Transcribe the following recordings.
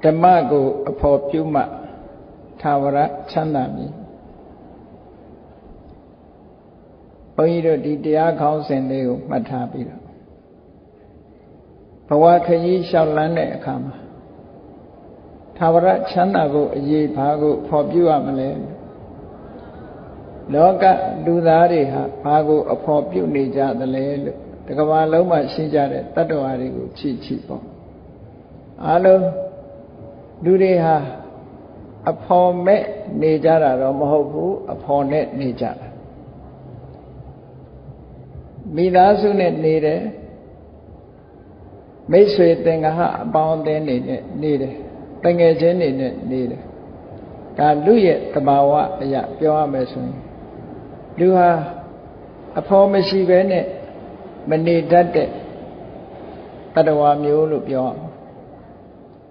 ဓမ္မကိုအဖို့ပြုမှသာဝရချမ်းသာမည်ဘုန်းကြီးတို့ဒီတရားခေါင်းစဉ်လေးကိုမှတ်ထားပြီးတော့ဘဝခရီးလျှောက်လန်းတဲ့အခါမှာသာဝရချမ်းသာကိုအရေးဘာကိုဖော်ပြရမလဲလောကလူသားတွေဟာဘာကိုအဖော်ပြုနေကြသလဲလို့တကမ္ဘာလုံးမှာရှိကြတဲ့တတ္တဝါတွေကိုချိပေါ့အားလုံးလူတွေဟာအဖော်မဲ့နေကြတာတော့မဟုတ်ဘူးအဖော်နဲ့နေကြတာမိသားစုနဲ့နေတယ်မိတ်ဆွေသင်္ဃဟအပေါင်းအသင်းတွေနဲ့နေတယ်တငယ်ချင်းတွေနဲ့နေတယ်ဒါလူရဲ့တဘာဝအရာပြောရမယ်ဆိုရင်လူဟာအဖော်မရှိဘဲနဲ့မနေတတ်တဲ့တတ္တဝါမျိုးလို့ပြောအောင်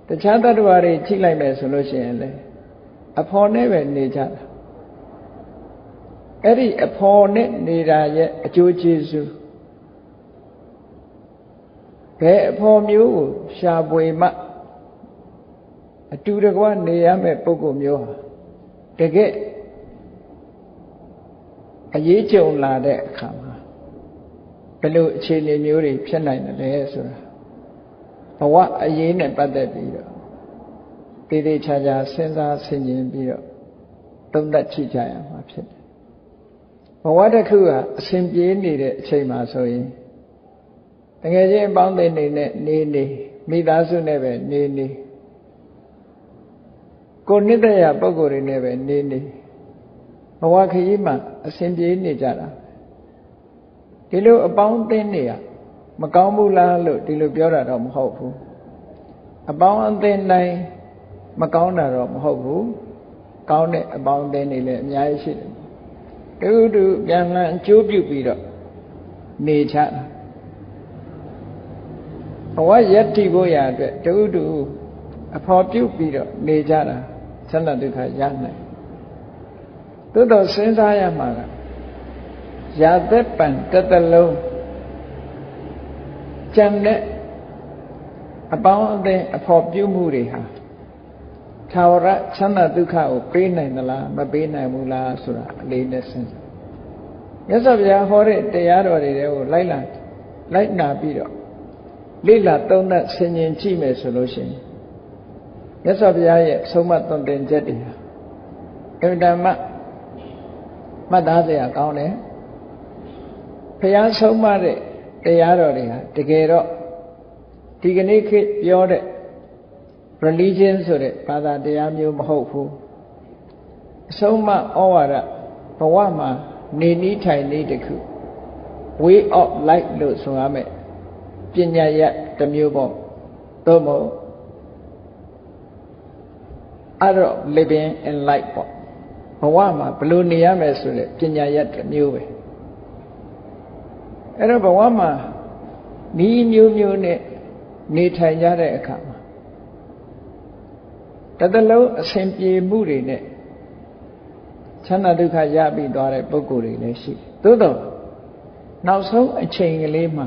တခြားတတ္တဝါတွေကြည့်လိုက်မယ်ဆိုလို့ရှိရင်လေအဖော်နဲ့ပဲနေကြတာအဲ့ဒီအဖော်နဲ့နေတာရဲ့အကျိုးကျေးဇူးဘယ်အဖော်မျိုးကိုရှာပွေမှအတူတကွနေရမယ့်ပုဂ္ဂိုလ်မျိုးဟာတကယ်အရေးကြုံလာတဲ့အခါမှာဘယ်လိုအခြေအနေမျိုးတွေဖြစ်နိုင်တယ်လဲဆိုတာဘဝအရေးနဲ့ပတ်သက်ပြီးတော့တည်တည်ချာချာစဉ်းစားဆင်ခြင်ပြီးတော့သုံးသပ်ကြည့်ကြရမှာဖြစ်တယ်ဘဝတစ်ခုကအစဉ်ပြေးနေတဲ့အချိန်မှာဆိုရင်တကယ်ချင်းအပေါင်းအသင်းတွေနဲ့နေမိသားစုနဲ့ပဲနေကိုနှစ်သက်ရပုဂ္ဂိုလ်တွေနဲ့ပဲနေဘဝခရီးမှာအစဉ်ပြေးနေကြတာဒီလိုအပေါင်းအသင်းတွေကမကောင်းဘူးလားလို့ဒီလိုပြောတာတော့မဟုတ်ဘူးအပေါင်းအသင်းတိုင်းမကောင်းတာတော့မဟုတ်ဘူးကောင်းတဲ့အပေါင်းအသင်းတွေလည်းအများကြီးရှိတယ်တူပြန်လှန်အကျိုးပြုပြီးတော့နေချတာဘဝယက်တိဖို့ရအတွက်တူအဖော်ပြုပြီးတော့နေကြတာချမ်းသာဒုက္ခရနိုင်သို့တော့စဉ်းစားရမှာကရာသက်ပံတစ်သလုံးကြံတဲ့အပေါင်းအသင်းအဖော်ပြုမှုတွေဟာသာဝရချမ်းသာဒုက္ခကိုပေးနိုင်သလားမပေးနိုင်ဘူးလားဆိုတာအလေးနဲ့စဉ်းစားမြတ်စွာဘုရားဟောတဲ့တရားတော်တွေကိုလိုက်နာပြီးတော့လေ့လာသုံးသပ်ဆင်ခြင်ကြည့်မယ်ဆိုလို့ရှိရင်မြတ်စွာဘုရားရဲ့ဆုံးမသွန်သင်ချက်တွေဟာအင်တမမှတ်သားစရာကောင်းတယ်ဘုရားဆုံးမတဲ့တရားတော်တွေဟာတကယ်တော့ဒီကနေ့ခေတ်ပြောတဲ့ religion ဆိုတဲ့ဘာသာတရားမျိုးမဟုတ်ဘူးအဆုံးမဩဝါဒဘဝမှာနေနည်းထိုင်နည်းတစ်ခု way of life လို့ဆိုရမယ်ပညာရတစ်မျိုးပေါ့သို့မဟုတ် art of living in life ပေါ့ဘဝမှာဘယ်လိုနေရမယ်ဆိုတဲ့ပညာရတစ်မျိုးပဲအဲ့တော့ဘဝမှာဤမျိုးနဲ့နေထိုင်ကြတဲ့အခါမှာတစ်သလုံးအစဉ်ပြေမှုတွေနဲ့ချမ်းသာဒုက္ခရပြီးသွားတဲ့ပုဂ္ဂိုလ်တွေလည်းရှိတယ်သို့တော့နောက်ဆုံးအချိန်ကလေးမှာ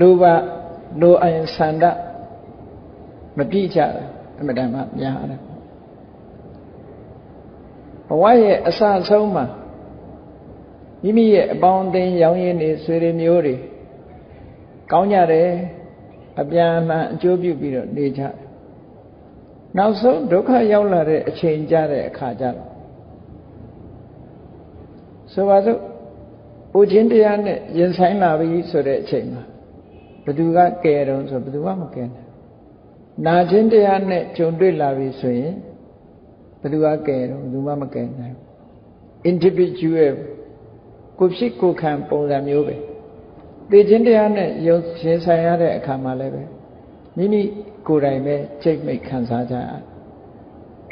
လိုအင်ဆန္ဒမပြည့်ကြတာအမှန်တမ်းများတယ်ဘဝရဲ့အစအဆုံးမှာမိမိရဲ့အပေါင်းအသင်းရောင်းရင်းတွေဆွေတွေမျိုးတွေကောင်းကြတယ်အပြန်အလှန်အကျိုးပြုပြီးတော့နေကြတယ်နောက်ဆုံးဒုက္ခရောက်လာတဲ့အချိန်ကြတဲ့အခါကျတော့ဆိုပါစို့ဥခြင်းတရားနဲ့ရင်ဆိုင်လာပြီဆိုတဲ့အချိန်မှာဘသူကကယ်တော့ဆိုဘသူကမကယ်နိုင်နာခြင်းတရားနဲ့ကြုံတွေ့လာပြီဆိုရင်ဘသူကကယ်တော့ဘသူမှမကယ်နိုင် individual ကိုဖြစ်ကိုခံပုံစံမျိုးပဲသိခြင်းတရားနဲ့ရင်ဆိုင်ရတဲ့အခါမှာလည်းပဲမိမိကိုယ်တိုင်ပဲစိတ်မိတ်ခံစားကြရ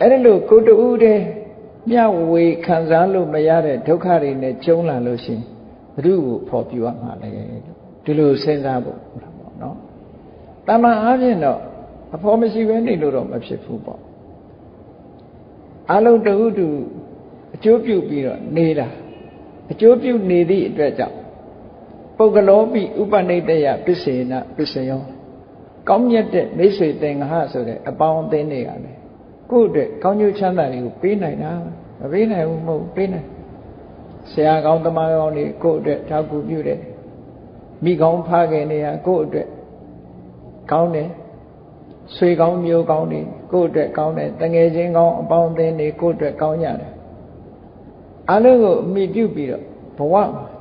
အဲ့ဒါလို့ကိုယ်တူးတဲ့မျှဝေခံစားလို့မရတဲ့ဒုက္ခတွေနဲ့ကျုံလာလို့ရှိရင်ဘုရုကိုဖော်ပြရမှာလေဒီလိုစဉ်းစားဖို့ပေါ့နော်တမန်အားဖြင့်တော့အဖော်မရှိဘဲနေလို့တော့မဖြစ်ဘူးပေါ့အလုံးတူအကျိုးပြုပြီးတော့နေတာအကျိုးပြုနေသည့်အတွက်ကြောင့်ပုဂ္ဂလောပိဥပနိတယပစ္စေနပစ္စယော ကောင်းမြတ်တဲ့မိတ်ဆွေသင်္ဃဆိုတဲ့အပေါင်းအသင်းတွေကလည်းကိုယ့်အတွက်ကောင်းကျိုးချမ်းသာတွေကိုပေးနိုင်တာမပေးနိုင်ဘူးမဟုတ်ပေးနိုင်ဆရာကောင်းသမားကောင်းတွေကိုယ့်အတွက်ထောက်ကူပြုတယ်မိကောင်းဖခင်တွေကကိုယ့်အတွက်ကောင်းတယ်ဆွေကောင်းမျိုးကောင်းတွေကိုယ့်အတွက်ကောင်းတယ်တငယ်ချင်းကောင်းအပေါင်းအသင်းတွေကိုယ့်အတွက်ကောင်းကြတယ်အားလုံးကိုအမိပြုပြီးတော့ဘဝ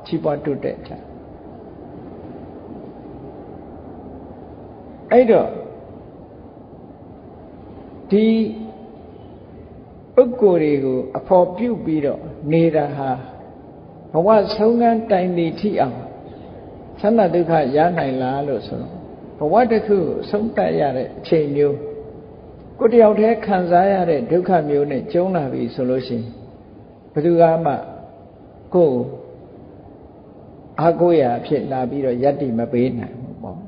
ချီးပွားတိုးတက်ကြအဲ့တော့ဒီပုဂ္ဂိုလ်တွေကိုအဖို့ပြုပြီးတော့နေတာဟာဘဝဆုံးခန်းတိုင်နေထိအောင်ချမ်းသာဒုက္ခရနိုင်လားလို့ဆိုတော့ဘဝတစ်ခုဆုံးတတ်ရတဲ့အချိန်မျိုးကိုတယောက်တည်းခံစားရတဲ့ဒုက္ခမျိုးနဲ့ကျုံလာပြီဆိုလို့ရှိရင်ဘယ်သူကမှကိုယ်အားကိုးရာဖြစ်လာပြီးတော့ယတ္တိမပေးနိုင်ဘူးပေါ့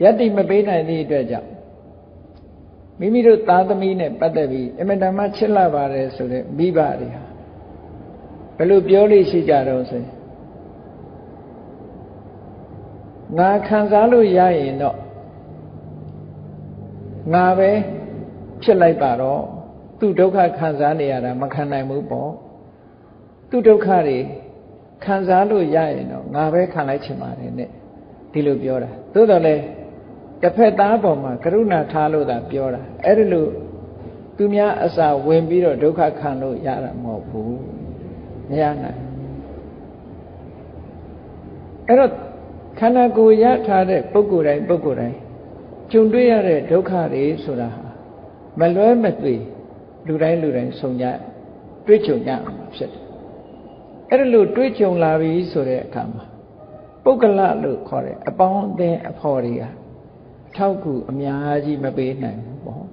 ယတ္တိမပေးနိုင်သည့်အတွက်ကြောင့်မိမိတို့သားသမီးနဲ့ပတ်သက်ပြီးအမတန်မှချစ်လာပါတယ်ဆိုတဲ့မိဘတွေဟာဘယ်လိုပြောလို့ရှိကြတော့ဆိုရင်ငါခံစားလို့ရရင်တော့ငါပဲဖြစ်လိုက်ပါတော့သူဒုက္ခခံစားနေရတာမခံနိုင်ဘူးပေါ့သူဒုက္ခတွေခံစားလို့ရရင်တော့ငါပဲခံလိုက်ချင်ပါတယ်နဲ့ဒီလိုပြောတာသို့တော်လည်းတစ်ဖက်သားပေါ်မှာကရုဏာထားလို့သာပြောတာအဲ့ဒီလိုသူများအစာဝင်ပြီးတော့ဒုက္ခခံလို့ရတာမဟုတ်ဘူးမရနိုင်အဲ့တော့ခန္ဓာကိုယ်ရထားတဲ့ပုဂ္ဂိုလ်တိုင်းကြုံတွေ့ရတဲ့ဒုက္ခတွေဆိုတာဟာမလွဲမသွေလူတိုင်းဆုံကြတွေ့ကြုံကြမှာဖြစ်တယ်အဲ့ဒါလို့တွေ့ကြုံလာပြီဆိုတဲ့အခါမှာပုဂ္ဂလလို့ခေါ်တဲ့အပေါင်းအသင်းအဖို့တွေကထောက်ကူအများကြီးမပေးနိုင်ဘူးပေါ့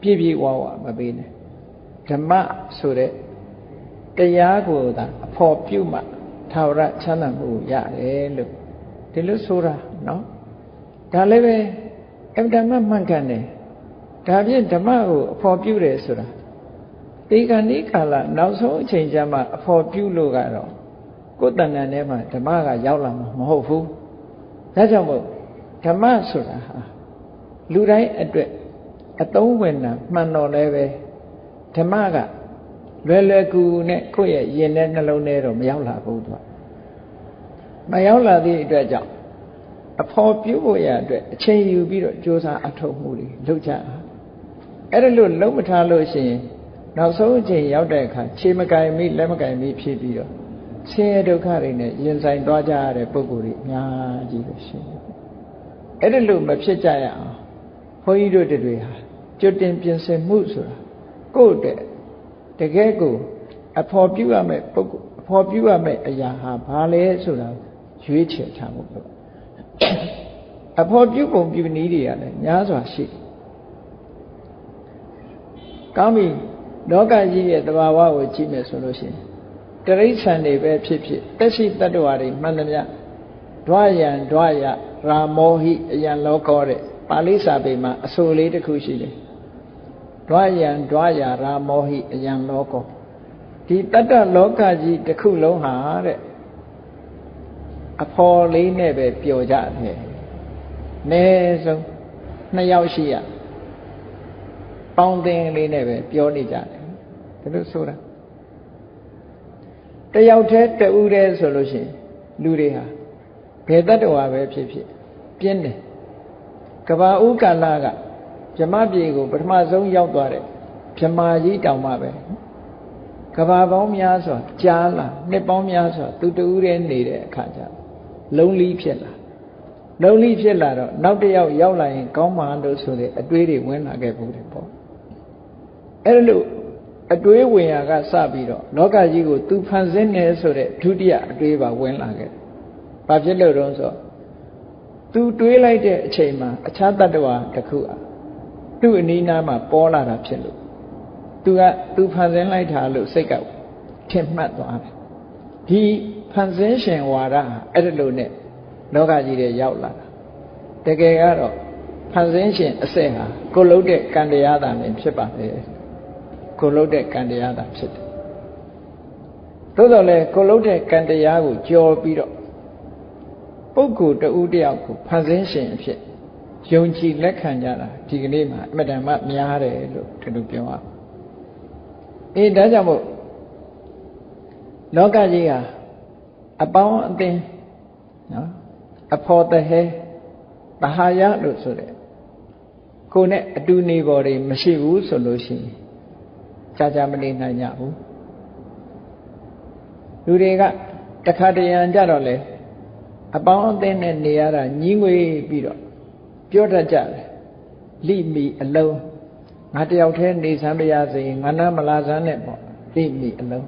ပြည့်ဝမပေးနိုင်ဓမ္မဆိုတဲ့တရားကိုသာအဖို့ပြုမှထာဝရချမ်းသာမှုရတယ်လို့ဒီလိုဆိုတာနော်ဒါလည်းပဲအမှန်တမ်းမှန်ကန်တယ်ဒါဖြင့်ဓမ္မကိုအဖို့ပြုတယ်ဆိုတာဒီကနေ့ကာလနောက်ဆုံးအချိန်ကျမှအဖို့ပြုလို့ကတော့ကိုယ်တဏ္ဍာထဲမှာဓမ္မကရောက်လာမှာမဟုတ်ဘူးဒါကြောင့်မို့ဓမ္မဆိုတာဟာလူတိုင်းအတွက်အသုံးဝင်တာမှန်တော်လည်းပဲဓမ္မကလွယ်လွယ်ကူကူနဲ့ကိုယ့်ရဲ့ရင်ထဲနှလုံးထဲတော့မရောက်လာဘူးသူကမရောက်လာသည့်အတွက်ကြောင့်အဖို့ပြုဖို့ရအတွက်အချိန်ယူပြီးတော့ကြိုးစားအထောက်မှုတွေလုပ်ကြအဲ့ဒါလို့လုံးမထားလို့ရှိရင်နောက်ဆုံးအချိန်ရောက်တဲ့အခါခြေမကင်မိလက်မကင်မိဖြစ်ပြီးတော့ဆင်းရဲဒုက္ခတွေနဲ့ရင်ဆိုင်သွားကြရတဲ့ပုဂ္ဂိုလ်တွေအများကြီးပဲရှိတယ်အဲ့ဒါလို့မဖြစ်ကြရအောင်ဘုန်းကြီးတို့တွေဟာကြွတင်ပြင်ဆင်မှုဆိုတာကိုယ့်အတွက်တကယ်ကိုအဖို့ပြုရမယ့်ပုဂ္ဂိုလ်အဖို့ပြုရမယ့်အရာဟာဘာလဲဆိုတာရွေးချယ်ထားဖို့လို့အဖို့ပြုပုံပြုနည်းတွေကလည်းများစွာရှိတယ်ကောင်းပြီလောကကြီးရဲ့သဘာဝကိုကြည့်မယ်ဆိုလို့ရှိရင်တရိစ္ဆာန်တွေပဲဖြစ်ဖြစ်တက်ရှိတတ္တဝါတွေမှန်သမျှဒွါယံဒွါယရာမောဟိအယံလောကောတဲ့ပါဠိစာပေမှာအဆိုလေးတစ်ခုရှိတယ်ဒွါယံဒွါယရာမောဟိအယံလောကောဒီတတ္တလောကကြီးတစ်ခုလုံးဟာတဲ့အဖော်လေးနဲ့ပဲပျော်ကြတယ်အနည်းဆုံး2ယောက်ရှိရပေါင်းသင်းလေးနဲ့ပဲပြောနေကြတယ်ဒါလို့ဆိုတာတယောက်တည်းတဦးတည်းဆိုလို့ရှိရင်လူတွေဟာဘယ်တတ္တဝါပဲဖြစ်ဖြစ်ပြင်းတယ်ကဘာဥကာလကဗြဟ္မပြည်ကိုပထမဆုံးရောက်သွားတဲ့ဗြဟ္မာကြီးတောင်မှပဲကဘာပေါင်းများစွာကြားလာနှစ်ပေါင်းများစွာသူတဦးတည်းနေတဲ့အခါကျလုံးလီဖြစ်လာတော့နောက်တစ်ယောက်ရောက်လာရင်ကောင်းမှလို့ဆိုတဲ့အတွေးတွေဝင်လာခဲ့ဘူးတယ်ပေါ့အဲ့လိုအတွေးဝင်ရာကစပြီးတော့လောကကြီးကိုသူဖန်ဆင်းနေဆိုတဲ့ဒုတိယအတွေးပါဝင်လာခဲ့။ဘာဖြစ်လို့တော့ဆိုသူတွေးလိုက်တဲ့အချိန်မှာအခြားတ attva တစ်ခုသူ့အနီးနားမှာပေါ်လာတာဖြစ်လို့သူဖန်ဆင်းလိုက်တာလို့စိတ်ကထင်မှတ်သွားတယ်။ဒီဖန်ဆင်းရှင်ဝါဒအဲ့ဒါလို့နဲ့လောကကြီးတွေရောက်လာတာ။တကယ်ကတော့ဖန်ဆင်းရှင်အစစ်ဟာကိုယ်လုံးတဲ့ကံတရားသာနဲ့ဖြစ်ပါလေ။ကိုလုံးတဲ့ကံတရားသာဖြစ်တယ်သို့တော်လည်းကိုလုံးတဲ့ကံတရားကိုကြော်ပြီးတော့ပုဂ္ဂိုလ်တဦးတယောက်ကိုဖန်ဆင်းရှင်အဖြစ် ယုံကြည်လက်ခံကြတာဒီကနေ့မှာအမှန်တမ်းများတယ်လို့ဒီလိုပြောရအောင်ဒါကြောင့်မို့လောကကြီးဟာအပေါင်းအသင်းနော်အဖော်တဟဲတဟာယလို့ဆိုတဲ့ကိုယ်နဲ့အတူနေပေါ်တွေမရှိဘူးဆိုလို့ရှိရင်ကြာမနေနိုင်ကြဘူးလူတွေကတခါတရံကြတော့လေအပေါင်းအသင်းနဲ့နေရတာညီးငွေပြီးတော့ပြောတတ်ကြတယ်လိမိအလုံးငါတယောက်တည်းနေစမ်းပါရစေငါနာမလာစမ်းနဲ့ပေါ့လိမိအလုံး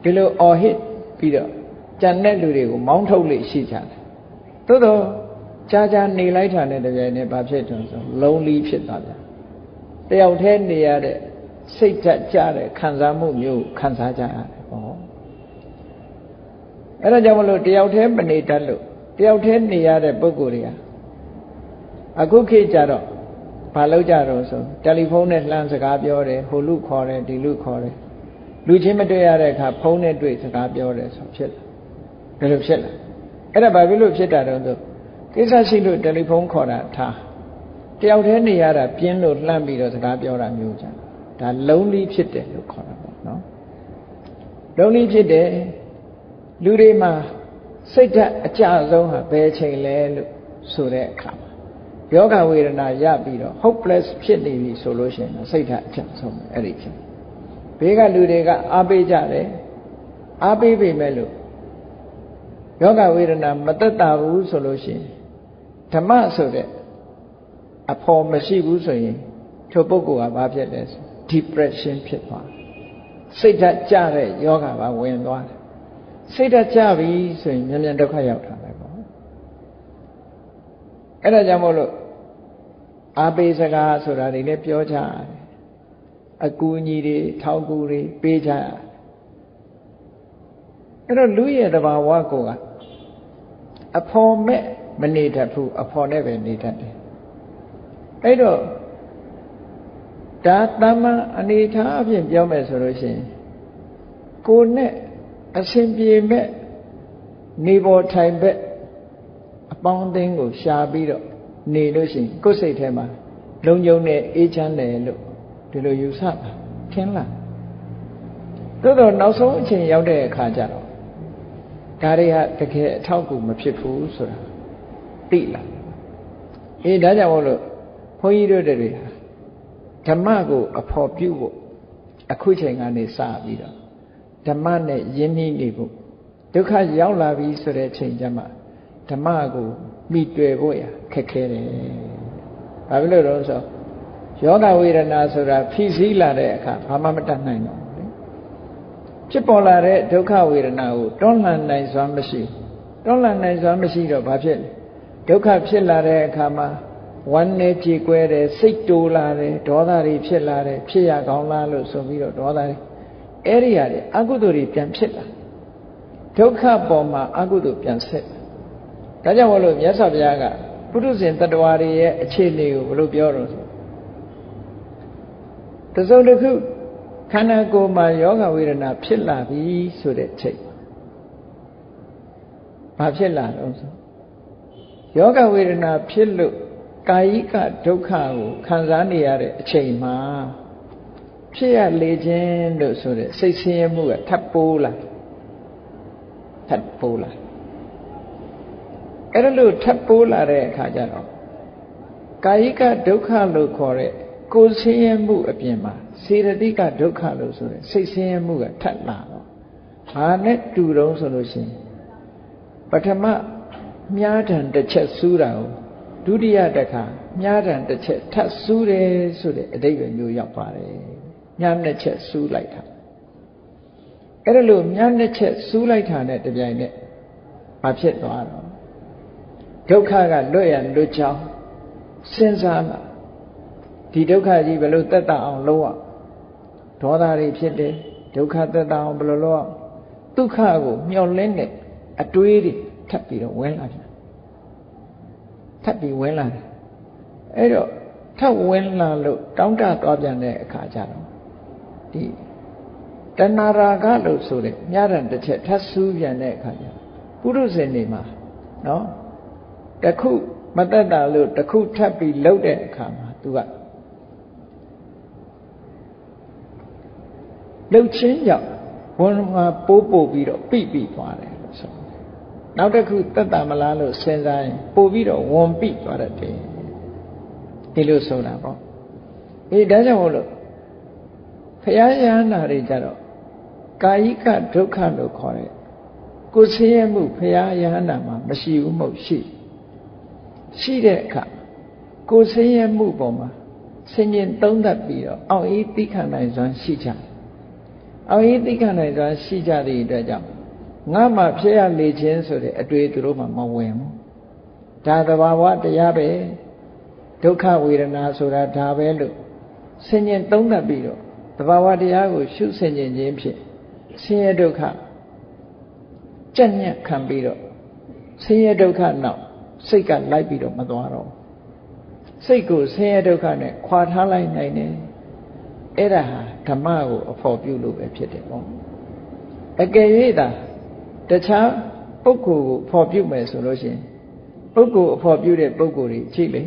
ဒီလိုအော်ဟစ်ပြီးတော့ကြံတဲ့လူတွေကိုမောင်းထုတ်လို့ရှိကြတယ်သို့တော့ကြာနေလိုက်တာနဲ့တပြိုင်နက်ဘာဖြစ်တုံးဆိုလုံးလီဖြစ်သွားပြန်တယောက်တည်းနေရတဲ့စိတ်ဓာတ်ကြတဲ့ခံစားမှုမျိုးခံစားကြရတယ်ပေါ့အဲ့ဒါကြောင့်မလို့တယောက်တည်းမနေတတ်လို့တယောက်တည်းနေရတဲ့ပုဂ္ဂိုလ်တွေကအခုခေတ်ကြတော့ဘာလုပ်ကြတော့ဆိုတယ်လီဖုန်းနဲ့လှမ်းစကားပြောတယ်ဟိုလူခေါ်တယ်ဒီလူခေါ်တယ်လူချင်းမတွေ့ရတဲ့အခါဖုန်းနဲ့တွေ့စကားပြောတယ်ဆိုဖြစ်လာဘယ်လိုဖြစ်လာအဲ့ဒါဘာဖြစ်လို့ဖြစ်တာတော့ဆိုကိစ္စရှိလို့တယ်လီဖုန်းခေါ်တာထားတယောက်တည်းနေရတာပြင်းလို့လှမ်းပြီးတော့စကားပြောတာမျိုးကြဒါလုံးလီဖြစ်တယ်လို့ခေါ်တာပေါ့နော်လုံးလီဖြစ်တယ်လူတွေမှာစိတ်ဓာတ်အကျဆုံးဟာဘယ်ချိန်လဲလို့ဆိုတဲ့အခါယောဂဝေဒနာရပြီးတော့ hopeless ဖြစ်နေပြီဆိုလို့ရှိရင်စိတ်ဓာတ်အကျဆုံးအဲ့ဒီချိန်ဘေးကလူတွေကအားပေးကြတယ်အားပေးပေမဲ့လို့ယောဂဝေဒနာမသက်သာဘူးဆိုလို့ရှိရင်ဓမ္မဆိုတဲ့အဖို့မရှိဘူးဆိုရင်ထိုပုဂ္ဂိုလ်ကဘာဖြစ်လဲဆို depression ဖြစ်သွားစိတ်ဓာတ်ကျတဲ့ယောဂပါဝင်သွားတယ်စိတ်ဓာတ်ကျပြီဆိုရင်မြန်ဒုက္ခရောက်တာပဲပေါ့အဲ့ဒါကြောင့်မို့လို့အားပေးစကားဆိုတာတွေလည်းပြောကြရတယ်အကူအညီတွေထောက်ကူတွေပေးကြရတယ်အဲ့တော့လူရဲ့တဘာဝကိုကအဖော်မဲ့မနေတတ်ဘူးအဖော်နဲ့ပဲနေတတ်တယ်အဲ့တော့ဒါတမန်အနေထားအပြင်ပြောမယ်ဆိုလို့ရှိရင်ကိုယ်နဲ့အစဉ်ပြေမဲ့နေပေါ်ထိုင်ဘက်အပေါင်းအသင်းကိုရှာပြီးတော့နေလို့ရှိရင်ကိုယ်စိတ်ထဲမှာလုံခြုံတဲ့အေးချမ်းတယ်လို့ဒီလိုယူဆတာထင်လားသို့တော့နောက်ဆုံးအချိန်ရောက်တဲ့အခါကျတော့ဒါတွေဟာတကယ်အထောက်အကူမဖြစ်ဘူးဆိုတာသိလာဒါကြောင့်မို့လို့ဘုန်းကြီးတို့တွေဟာဓမ္မကိုအဖော်ပြုဖို့အခုချိန်ကနေစပြီးတော့ဓမ္မနဲ့ယဉ်နှီးနေဖို့ဒုက္ခရောက်လာပြီဆိုတဲ့ချိန်ကျမှဓမ္မကိုမိတွေ့ဖို့ရခက်ခဲတယ်။ဘာဖြစ်လို့လဲဆိုယောဂဝေဒနာဆိုတာဖိစီးလာတဲ့အခါဘာမှမတတ်နိုင်တော့ဘူးလေ။ဖြစ်ပေါ်လာတဲ့ဒုက္ခဝေဒနာကိုတွန်းလှန်နိုင်စွမ်းမရှိ။တွန်းလှန်နိုင်စွမ်းမရှိတော့ဘာဖြစ်လဲ။ဒုက္ခဖြစ်လာတဲ့အခါမှာဝမ်းနဲ့ကြေကွဲတယ်စိတ်တိုးလာတယ်ဒေါသတွေဖြစ်လာတယ်ဖြစ်ရကောင်းလားလို့ဆိုပြီးတော့ဒေါသတွေအဲ့ဒီရတယ်အကုသိုလ်တွေပြန်ဖြစ်လာဒုက္ခပေါ်မှာအကုသိုလ်ပြန်ဆက်ဒါကြောင့်မလို့မြတ်စွာဘုရားကပုထုဇဉ်တ attva တွေရဲ့အခြေအနေကိုဘယ်လိုပြောတော့ဆိုတစုံတစ်ခုခန္ဓာကိုယ်မှာယောဂဝေဒနာဖြစ်လာပြီဆိုတဲ့ချိန်ဘာဖြစ်လာတော့ဆိုယောဂဝေဒနာဖြစ်လို့ကာယိကဒုက္ခကိုခံစားနေရတဲ့အချိန်မှာဖြစ်ရလေခြင်းလို့ဆိုတဲ့စိတ်ဆင်းရဲမှုကထပ်ပိုးလာအဲ့ဒါလို့ထပ်ပိုးလာတဲ့အခါကျတော့ကာယိကဒုက္ခလို့ခေါ်တဲ့ကိုယ်ဆင်းရဲမှုအပြင်မှာစေတသိကဒုက္ခလို့ဆိုတဲ့စိတ်ဆင်းရဲမှုကထပ်လာတော့ဘာနဲ့တူတုံးဆိုလို့ရှိရင်ပထမမြားတံတစ်ချက်စူးတာကိုဒုတိယတစ်ခါမြားတံတစ်ချက်ထပ်စူးတယ်ဆိုတဲ့အဓိပ္ပာယ်မျိုးရောက်ပါတယ်မြားနှစ်ချက်စူးလိုက်တာအဲ့ဒါလို့မြားနှစ်ချက်စူးလိုက်တာနဲ့တပြိုင်နက်ဘာဖြစ်သွားတော့ဒုက္ခကလွတ်ရလွတ်ချောင်းစဉ်းစားမှာဒီဒုက္ခကြီးဘယ်လိုသက်သာအောင်လုပ်အောင်ဒေါသတွေဖြစ်တယ်ဒုက္ခသက်သာအောင်ဘယ်လိုလုပ်အောင်ဒုက္ခကိုမျှော်လင့်တဲ့အတွေးတွေထပ်ပြီးတော့ဝင်လာပြန်ထပ်ပြီးဝင်လာတယ်အဲ့တော့ထပ်ဝင်လာလို့တောင်းတသွားပြန်တဲ့အခါကျတော့ဒီတဏှာရာဂလို့ဆိုတဲ့မြတ်တဲ့တစ်ချက်ထပ်ဆူးပြန်တဲ့အခါကျပုရုဇဉ်တွေမှာနော်တခု မသက်တာလို့တစ်ခုထပ်ပြီးလှုပ်တဲ့အခါမှာသူကလှုပ်ခြင်းကြောင့်ဝန်မှာပို့ပြီးတော့ပိသွားတယ်လို့ဆိုနောက်တစ်ခုသက်တာမလားလို့စဉ်းစားရင်ပို့ပြီးတော့ဝန်ပိသွားတတ်တယ်ဒီလိုဆိုတာပေါ့ဒါကြောင့်မို့လို့ဘုရားယဟနာတွေကြတော့ကာယိကဒုက္ခလို့ခေါ်တယ်ကိုယ်ဆင်းရဲမှုဘုရားယဟနာမှာမရှိဘူးမဟုတ်ရှိတဲ့အခါကိုယ်ဆင်းရဲမှုပေါ်မှာဆင်ញင်သုံးသပ်ပြီးတော့အောင်အေးသိခံနိုင်စွမ်းရှိကြအောင်အေးသိခံနိုင်စွမ်းရှိကြတဲ့အတွက်ကြောင့်ငါမှဖြစ်ရလေခြင်းဆိုတဲ့အတွေ့သူတို့မှမဝင်ဘူးဒါသဘာဝတရားပဲဒုက္ခဝေဒနာဆိုတာဒါပဲလို့ဆင်ញင်သုံးသပ်ပြီးတော့သဘာဝတရားကိုရှုဆင်ញင်ခြင်းဖြင့်ဆင်းရဲဒုက္ခကြက်ညက်ခံပြီးတော့ဆင်းရဲဒုက္ခနောက်စိတ်ကလိုက်ပြီးတော့မသွားတော့စိတ်ကိုဆင်းရဲဒုက္ခနဲ့ခွာထားလိုက်နိုင်တယ်အဲ့ဒါဟာဓမ္မကိုအဖို့ပြုလို့ပဲဖြစ်တယ်ပေါ့အကယ်၍သာတခြားပုဂ္ဂိုလ်ကိုအဖို့ပြုမယ်ဆိုလို့ရှိရင်ပုဂ္ဂိုလ်အဖို့ပြုတဲ့ပုဂ္ဂိုလ်တွေကြည့်လေ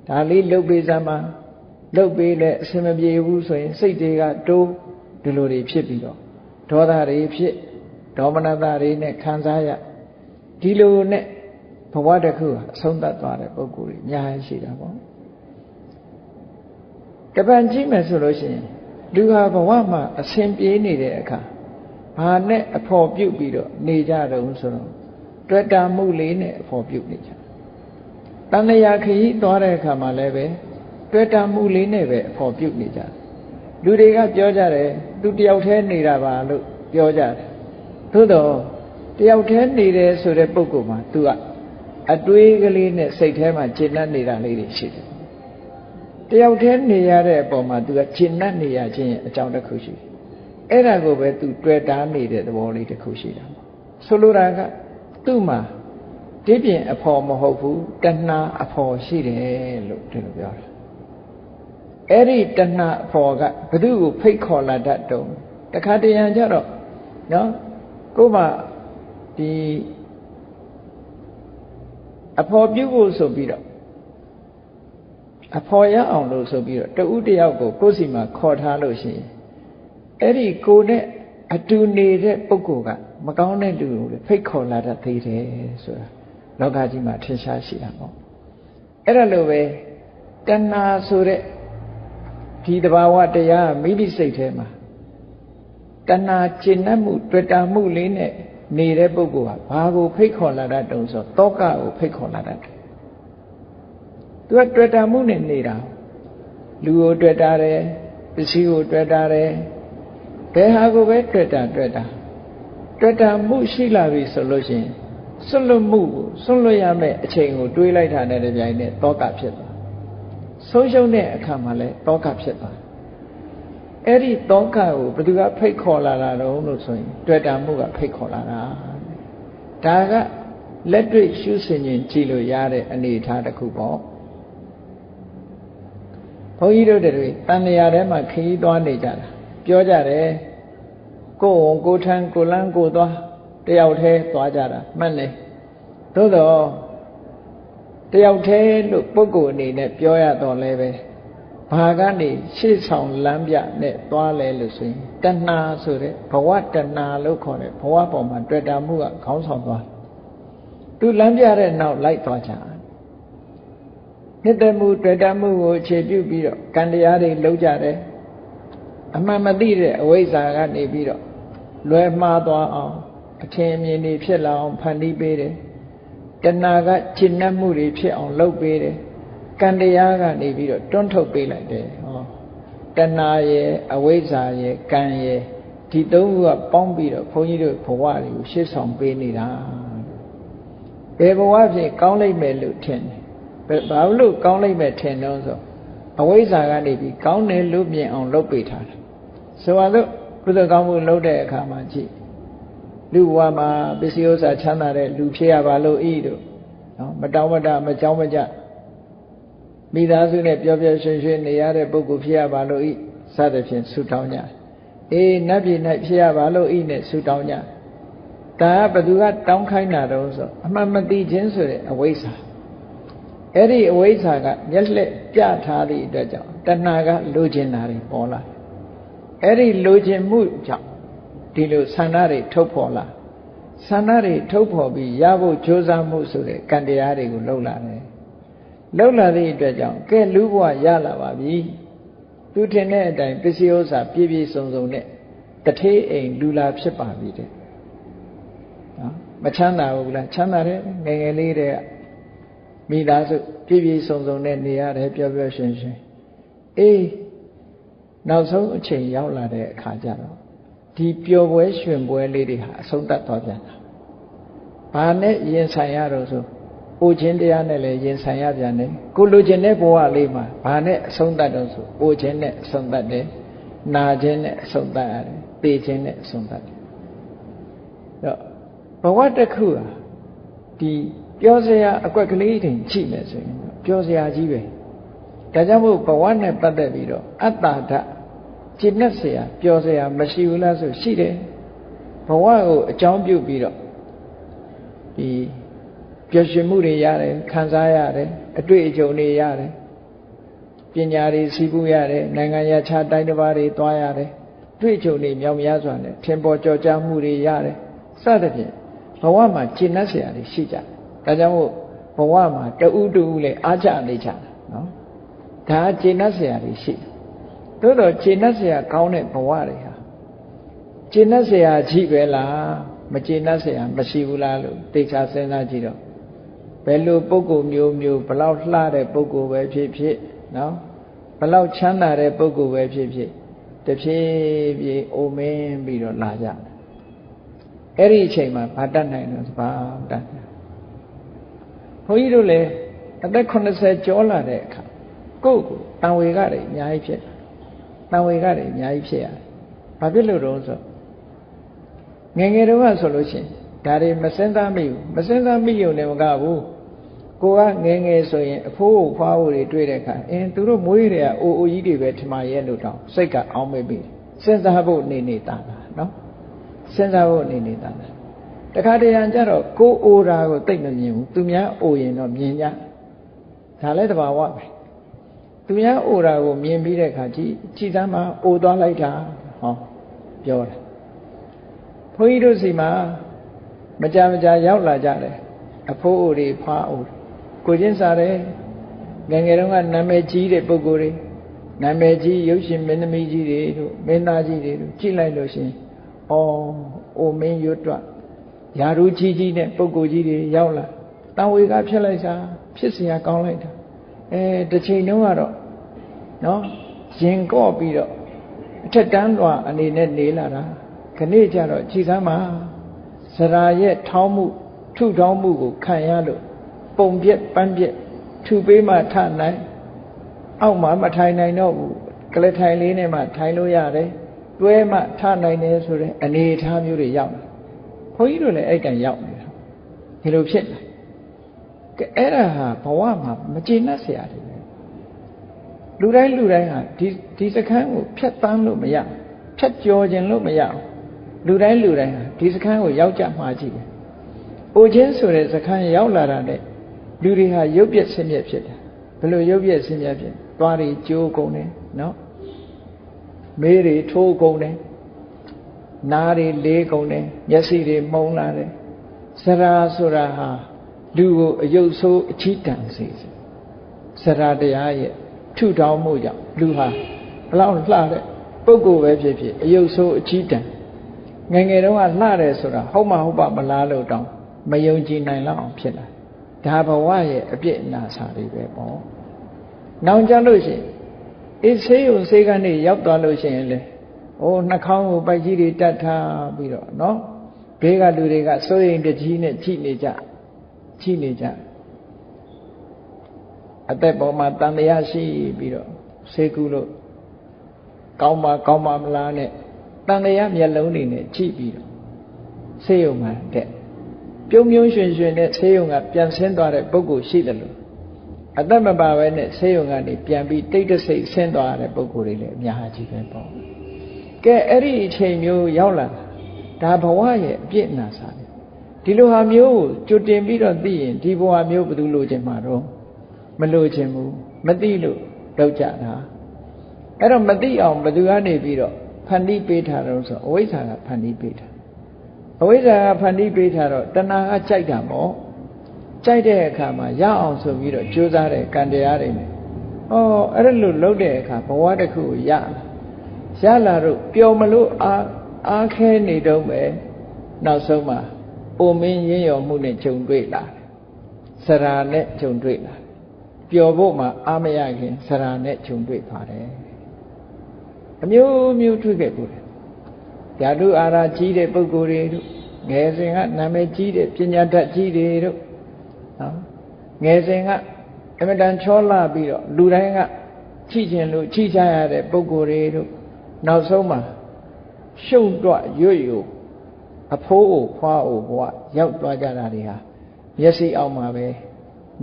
ဒါလေးလှုပ်ပေးစမ်းပါလှုပ်ပေးလဲအစင်မပြေဘူးဆိုရင်စိတ်တွေကတိုးဒီလိုတွေဖြစ်ပြီးတော့ဒေါသတွေဖြစ်ဒေါမနတာတွေနဲ့ခံစားရဒီလိုနဲ့ဘဝတစ်ခုအဆုံးသတ်သွားတဲ့ပုဂ္ဂိုလ်တွေအများကြီးရှိတာပေါ့တပံကြည့်မယ်ဆိုလို့ရှိရင်လူဟာဘဝမှာအစဉ်ပြေးနေတဲ့အခါဘာနဲ့အဖို့ပြုတ်ပြီးတော့နေကြတုံးဆိုတော့တွေ့တာမှုလေးနဲ့အဖို့ပြုတ်နေကြတဏှာခရီးသွားတဲ့အခါမှာလည်းပဲတွေ့တာမှုလေးနဲ့ပဲအဖို့ပြုတ်နေကြလူတွေကပြောကြတယ်သူတယောက်တည်းနေတာပါလို့ပြောကြတယ်သို့တော့တယောက်တည်းနေတယ်ဆိုတဲ့ပုဂ္ဂိုလ်မှာသူကအတွေးကလေးနဲ့စိတ်ထဲမှာကျဉ်းနေတာလေးတွေရှိတယ်တယောက်တည်းနေရတဲ့အပေါ်မှာသူကကျဉ်းနေရခြင်းအကြောင်းတစ်ခုရှိတယ်အဲ့ဒါကိုပဲသူတွေ့တာနေတဲ့သဘောလေးတစ်ခုရှိတာဆိုလိုတာကသူ့မှာဒီပြင်အဖို့မဟုတ်ဘူးတဏှာအဖို့ရှိတယ်လို့ဒီလိုပြောတာအဲ့ဒီတဏှာအဖို့ကဘယ်သူကိုဖိတ်ခေါ်လာတတ်တုံးတခါတရံကျတော့နော်ကို့မှာဒီအဖို့ပြုဖို့ဆိုပြီးတော့အဖို့ရအောင်လို့ဆိုပြီးတော့တဦးတယောက်ကိုကိုယ်စီမှာခေါ်ထားလို့ရှိရင်အဲ့ဒီကိုနဲ့အတူနေတဲ့ပုဂ္ဂိုလ်ကမကောင်းတဲ့လူကိုဖိတ်ခေါ်လာတတ်သေးတယ်ဆိုတာလောကကြီးမှာထင်ရှားရှိတာပေါ့အဲ့ဒါလိုပဲတဏှာဆိုတဲ့ဒီတဘာဝတရားမိမိစိတ်ထဲမှာတဏှာကျင့်တတ်မှုတွေ့တာမှုလေးနဲ့နေတဲ့ပုဂ္ဂိုလ်ဟာဘာကိုဖိတ်ခေါ်လာတတ်တုံးဆိုတောကကိုဖိတ်ခေါ်လာတတ်တယ်သူကတွေ့တာမှုနဲ့နေတာလူကိုတွေ့တာတယ်ပစ္စည်းကိုတွေ့တာတယ်ဘယ်ဟာကိုပဲတွေ့တာမှုရှိလာပြီဆိုလို့ရှိရင်စွန့်လွတ်မှုကိုစွန့်လွတ်ရမယ့်အချိန်ကိုတွေးလိုက်တာနဲ့တပြိုင်နက်တောကဖြစ်သွားဆုံးရှုံးတဲ့အခါမှာလည်းတောကဖြစ်သွားအဲ့ဒီတောကကိုဘယ်သူကဖိတ်ခေါ်လာတာတော့လို့ဆိုရင်တွေ့တာမှုကဖိတ်ခေါ်လာတာဒါကလက်တွေ့ရှုဆင်ခြင်းကြည့်လို့ရတဲ့အနေအထားတစ်ခုပေါ့ဘုန်းကြီးတို့တွေတန်လျာထဲမှာခရီးသွားနေကြတာပြောကြတယ်ကိုယ်ဝန်ကိုယ်ထမ်းကိုယ်လန်းကိုယ်သွားတယောက်တည်းသွားကြတာမှန်တယ်သို့တော့တယောက်တည်းလို့ပုဂ္ဂိုလ်အနေနဲ့ပြောရတော့လဲပဲဘာကနေရှေ့ဆောင်လမ်းပြနဲ့သွားလဲလို့ဆိုရင်တဏှာဆိုတဲ့ဘဝတဏှာလို့ခေါ်တဲ့ဘဝပေါ်မှာတွေ့တာမှုကခေါင်းဆောင်သွားသူလမ်းပြတဲ့နောက်လိုက်သွားကြနှစ်သက်မှုတွေ့တာမှုကိုအခြေပြုပြီးတော့ကံတရားတွေလုပ်ကြတယ်အမှန်မသိတဲ့အဝိဇ္ဇာကနေပြီးတော့လွယ်မှားသွားအောင်အထင်အမြင်တွေဖြစ်လာအောင်ဖန်တီးပေးတယ်တဏှာကကျင့်တတ်မှုတွေဖြစ်အောင်လုပ်ပေးတယ်ကံတရားကနေပြီးတော့တွန်းထုတ်ပေးလိုက်တယ်ဟောတဏှာရဲ့အဝိဇ္ဇာရဲ့ကံရဲ့ဒီသုံးခုကပေါင်းပြီးတော့ဘုန်းကြီးတို့ဘဝတွေကိုရှေ့ဆောင်ပေးနေတာဘယ်ဘဝဖြစ်ကောင်းလိမ့်မယ်လို့ထင်တယ်ဘာလို့ကောင်းလိမ့်မယ်ထင်တော့ဆိုအဝိဇ္ဇာကနေပြီးကောင်းတယ်လို့မြင်အောင်လုပ်ပေးထားတယ်ဆိုတော့ကုသိုလ်ကောင်းမှုလုပ်တဲ့အခါမှာကြည့်လူဘဝမှာပစ္စည်းဥစ္စာချမ်းသာတဲ့လူဖြစ်ရပါလို့ဤတို့နော်မတောင်းမတမကြောင်းမကြမိသားစုနဲ့ပျော်ပျော်ရွှင်ရွှင်နေရတဲ့ပုဂ္ဂိုလ်ဖြစ်ရပါလို့ဤစသဖြင့်ဆုတောင်းကြအေးနတ်ပြည်၌ဖြစ်ရပါလို့ဤနဲ့ဆုတောင်းကြဒါကဘသူကတောင်းခိုင်းတာတော့ဆိုအမှန်မသိခြင်းဆိုတဲ့အဝိဇ္ဇာ အဲ့ဒီအဝိဇ္ဇာကမျက်လှည့်ပြထားသည့်အတွက်ကြောင့်တဏှာကလိုချင်တာတွေပေါ်လာအဲ့ဒီလိုချင်မှုကြောင့်ဒီလိုဆန္ဒတွေထုတ်ဖော်လာဆန္ဒတွေထုတ်ဖော်ပြီးရဖို့ကြိုးစားမှုဆိုတဲ့ကံတရားတွေကိုလှုပ်လာတယ်လှုပ်လာသည့်အတွက်ကြောင့်ကဲလူဘဝရလာပါပြီသူထင်တဲ့အတိုင်းပစ္စည်းဥစ္စာပြည့်ပြည့်စုံစုံနဲ့တထေးအိမ်လူလာဖြစ်ပါပြီတဲ့နော်မချမ်းသာဘူးလားချမ်းသာတယ်ငယ်ငယ်လေးတည်းကမိသားစုပြည့်ပြည့်စုံစုံနဲ့နေရတယ်ပျော်ပျော်ရွှင်ရွှင်အေးနောက်ဆုံးအချိန်ရောက်လာတဲ့အခါကျတော့ဒီပျော်ပွဲရွှင်ပွဲလေးတွေဟာအဆုံးသတ်သွားပြန်တာဘာနဲ့ရင်ဆိုင်ရတော့ဆိုအိုခြင်းတရားနဲ့လည်းရင်ဆိုင်ရပြန်တယ်ကိုလိုချင်တဲ့ဘဝလေးမှာဘာနဲ့အဆုံးသတ်တော့ဆိုအိုခြင်းနဲ့အဆုံးသတ်တယ်နာခြင်းနဲ့အဆုံးသတ်ရတယ်သေခြင်းနဲ့အဆုံးသတ်တယ်တော့ဘဝတစ်ခုဟာဒီပြောစရာအကွက်ကလေးတွေကြည့်မယ်ဆိုရင်ပြောစရာကြီးပဲဒါကြောင့်မို့ဘဝနဲ့ပတ်သက်ပြီးတော့အတ္တဓာတ်ကျင့်တ်เสียပြောစရာမရှိဘူးလားဆိုရှိတယ်ဘဝကိုအကြောင်းပြုပြီးတော့ဒီပျော်ရွှင်မှုတွေရတယ်ခံစားရတယ်အတွေ့အကြုံတွေရတယ်ပညာတွေစီးပူးရတယ်နိုင်ငံရခြားတိုင်းတစ်ပါးတွေသွားရတယ်တွေ့အကြုံတွေမြောက်များစွာနဲ့ထင်ပေါ်ကြော်ကြားမှုတွေရတယ်စသဖြင့်ဘဝမှာကျင့်တ်เสียတွေရှိကြတယ်ဒါကြောင့်မို့ဘဝမှာတူးတူးလေးအားကြနေကြတာနော်ဒါကျင့်တ်เสียတွေရှိတယ်တို့တော့ကျင့်တ်เสียကောင်းတဲ့ဘဝတွေဟာကျင့်တ်เสียကြီးပဲလားမကျင့်တ်เสียမရှိဘူးလားလို့သိချာစဉ်းစားကြည့်တော့ဘယ်လိုပုဂ္ဂိုလ်မျိုးဘလောက်လှတဲ့ပုဂ္ဂိုလ်ပဲဖြစ်ဖြစ်နော်ဘလောက်ချမ်းသာတဲ့ပုဂ္ဂိုလ်ပဲဖြစ်ဖြစ်တဖြည်းဖြည်းအိုမင်းပြီးတော့လာကြတယ်အဲ့ဒီအချိန်မှာဘာတတ်နိုင်လို့ဘာတတ်ဘုန်းကြီးတို့လည်းအသက်80ကျော်လာတဲ့အခါကိုယ့်ကိုတန်ဝေကတွေအများကြီးဖြစ်တန်ဝေကတွေအများကြီးဖြစ်ရတယ်ဘာဖြစ်လို့တော့ဆိုငယ်ငယ်တုန်းကဆိုလို့ရှိရင်ဒါတွေမစင်သားမိဘူးမစင်သားမိုံနဲ့မကဘူးကိုကငယ်ငယ်ဆိုရင်အဖိုးကိုဖွားဖို့တွေတွေ့တဲ့အခါသူတို့မွေးတွေကအိုအိုကြီးတွေပဲထမရဲ့လို့တောင်းစိတ်ကအောင်းမိပြီစဉ်းစားဖို့နေနေတာနော်စဉ်းစားဖို့နေနေတာတခါတရံကျတော့ကိုအိုတာကိုသိမမြင်ဘူးသူများအိုရင်တော့မြင်ကြဒါလည်းတဘာဝပဲသူများအိုတာကိုမြင်ပြီးတဲ့အခါကြည်စမ်းမှာအိုသွားလိုက်တာဟောပြောတယ်ဘုန်းကြီးတို့စီမှာမကြရောက်လာကြတယ်အဖိုးအိုတွေဖွားအိုကိုချင်းစားတယ်ငယ်ငယ်တုန်းကနာမည်ကြီးတဲ့ပုဂ္ဂိုလ်တွေနာမည်ကြီးရုပ်ရှင်မင်းသမီးကြီးတွေတို့မင်းသားကြီးတွေတို့ကြည့်လိုက်လို့ရှင်အိုမင်းရွတ်တွယာရုကြီးနဲ့ပုဂ္ဂိုလ်ကြီးတွေရောက်လာတန်ဝေကဖြစ်လိုက်စားဖြစ်เสียကောင်းလိုက်တာတစ်ချိန်တုန်းကတော့နော်ရင်ကော့ပြီးတော့အထက်တန်းသွားအနေနဲ့နေလာတာခဏကျတော့ကြည်စမ်းမှာစရာရဲ့ထောင်းမှုထုထောင်းမှုကိုခံရလို့ပုံပြက်ပန်းပြက်ထုပေးမှထနိုင်အောက်မှာမထိုင်နိုင်တော့ဘူးကလထိုင်လေးနဲ့မှထိုင်လို့ရတယ်တွဲမှထနိုင်တယ်ဆိုတဲ့အနေအထားမျိုးတွေရောက်လာဘုန်းကြီးတို့လည်းအဲ့ကံရောက်နေတာဒီလိုဖြစ်လာကဲအဲ့ဒါဟာဘဝမှာမကျေနပ်เสียတယ်လူတိုင်းဟာဒီစခန်းကိုဖြတ်တန်းလို့မရဖြတ်ကျော်ခြင်းလို့မရလူတိုင်းဟာဒီစခန်းကိုရောက်ကြမှာကြည့်တယ်။အိုခြင်းဆိုတဲ့စခန်းရောက်လာတာနဲ့လူတွေဟာရုပ်ပြက်ဆင်းရဲဖြစ်တယ်။ဘယ်လိုရုပ်ပြက်ဆင်းရဲဖြစ်။သွားတွေကျိုးကုန်တယ်နော်။မေးတွေထိုးကုန်တယ်။နားတွေလေးကုန်တယ်။မျက်စိတွေမှုံလာတယ်။စရာဆိုတာဟာလူကိုအယုတ်ဆိုးအချီးတန်စေစရာတရားရဲ့ထုထောင်းမှုကြောင့်လူဟာဘလောက်လှတဲ့ပုဂ္ဂိုလ်ပဲဖြစ်ဖြစ်အယုတ်ဆိုးအချီးတန်ငယ်ငယ်တုန်းကလှတယ်ဆိုတာဟုတ်မှဟုတ်ပါမလားလို့တောင်းမယုံကြည်နိုင်လောက်အောင်ဖြစ်လာဒါဘဝရဲ့အပြစ်အနာစာတွေပဲပေါ့နောင်ကြလို့ရှိရင်အေးဆေးရုံဆေးကနေရောက်သွားလို့ရှိရင်လေနှာခေါင်းကိုပိုက်ကြီးတွေတတ်ထားပြီးတော့နော်ဘေးကလူတွေကစိုးရိမ်တကြီးနဲ့ကြည့်နေကြအသက်ပေါ်မှာတန်တရားရှိပြီးတော့ဆေးကူးလို့ကောင်းပါမလားနဲ့တန်တရားမျက်လုံးတွေနဲ့ကြည့်ပြီးတော့ဆေးရုံမှာတဲ့ပြုံးရွှင်နဲ့ဆေးရုံကပြန်ဆင်းသွားတဲ့ပုဂ္ဂိုလ်ရှိတယ်လို့အသက်မပါဘဲနဲ့ဆေးရုံကနေပြန်ပြီးတိတ်တဆိတ်ဆင်းသွားတဲ့ပုဂ္ဂိုလ်တွေလည်းအများကြီးပဲပေါ့ကဲအဲ့ဒီအချိန်မျိုးရောက်လာဒါဘဝရဲ့အပြစ်နာစာဒီလိုဟာမျိုးကိုကြွတင်ပြီးတော့သိရင်ဒီဘဝမျိုးဘယ်သူလိုချင်မှာတော့ မလို့ခြင်းဘူးမသိလို့လောက်ကြတာအဲ့တော့မသိအောင်ဘယ်သူကနေပြီးတော့ဖန်တီးပေးထားတော့ဆိုအဝိဇ္ဇာကဖန်တီးပေးထားအဝိဇ္ဇာကဖန်တီးပေးထားတော့တဏှာကကြိုက်တာပေါ့ကြိုက်တဲ့အခါမှာရအောင်ဆိုပြီးတော့ကြိုးစားတဲ့ကံတရားတွေနဲ့အဲ့ဒါလို့လုပ်တဲ့အခါဘဝတစ်ခုကိုရလာတော့ပျော်မလို့အားခဲနေတော့မယ်နောက်ဆုံးမှာအိုမင်းရင်းရော်မှုနဲ့ဂျုံတွေ့လာတယ်စရာနဲ့ဂျုံတွေ့လာပျော်ဖို့မှာအားမရခင်စရာနဲ့ဂျုံတွေ့ပါတယ်အမျိုးမျိုးတွေ့ခဲ့ဘူးဓာတုအာရာကြီးတဲ့ပုဂ္ဂိုလ်တွေတို့ငယ်စဉ်ကနာမည်ကြီးတဲ့ပညာတတ်ကြီးတွေတို့နော်ငယ်စဉ်ကအမတန်ချောလာပြီးတော့လူတိုင်းကချိချင်လို့ချိချရတဲ့ပုဂ္ဂိုလ်တွေတို့နောက်ဆုံးမှာရှုံ့တော့ရွတ်ရွအဖိုးအိုဖွားအိုဘဝရောက်သွားကြတာတွေဟာမျက်စိအောက်မှာပဲ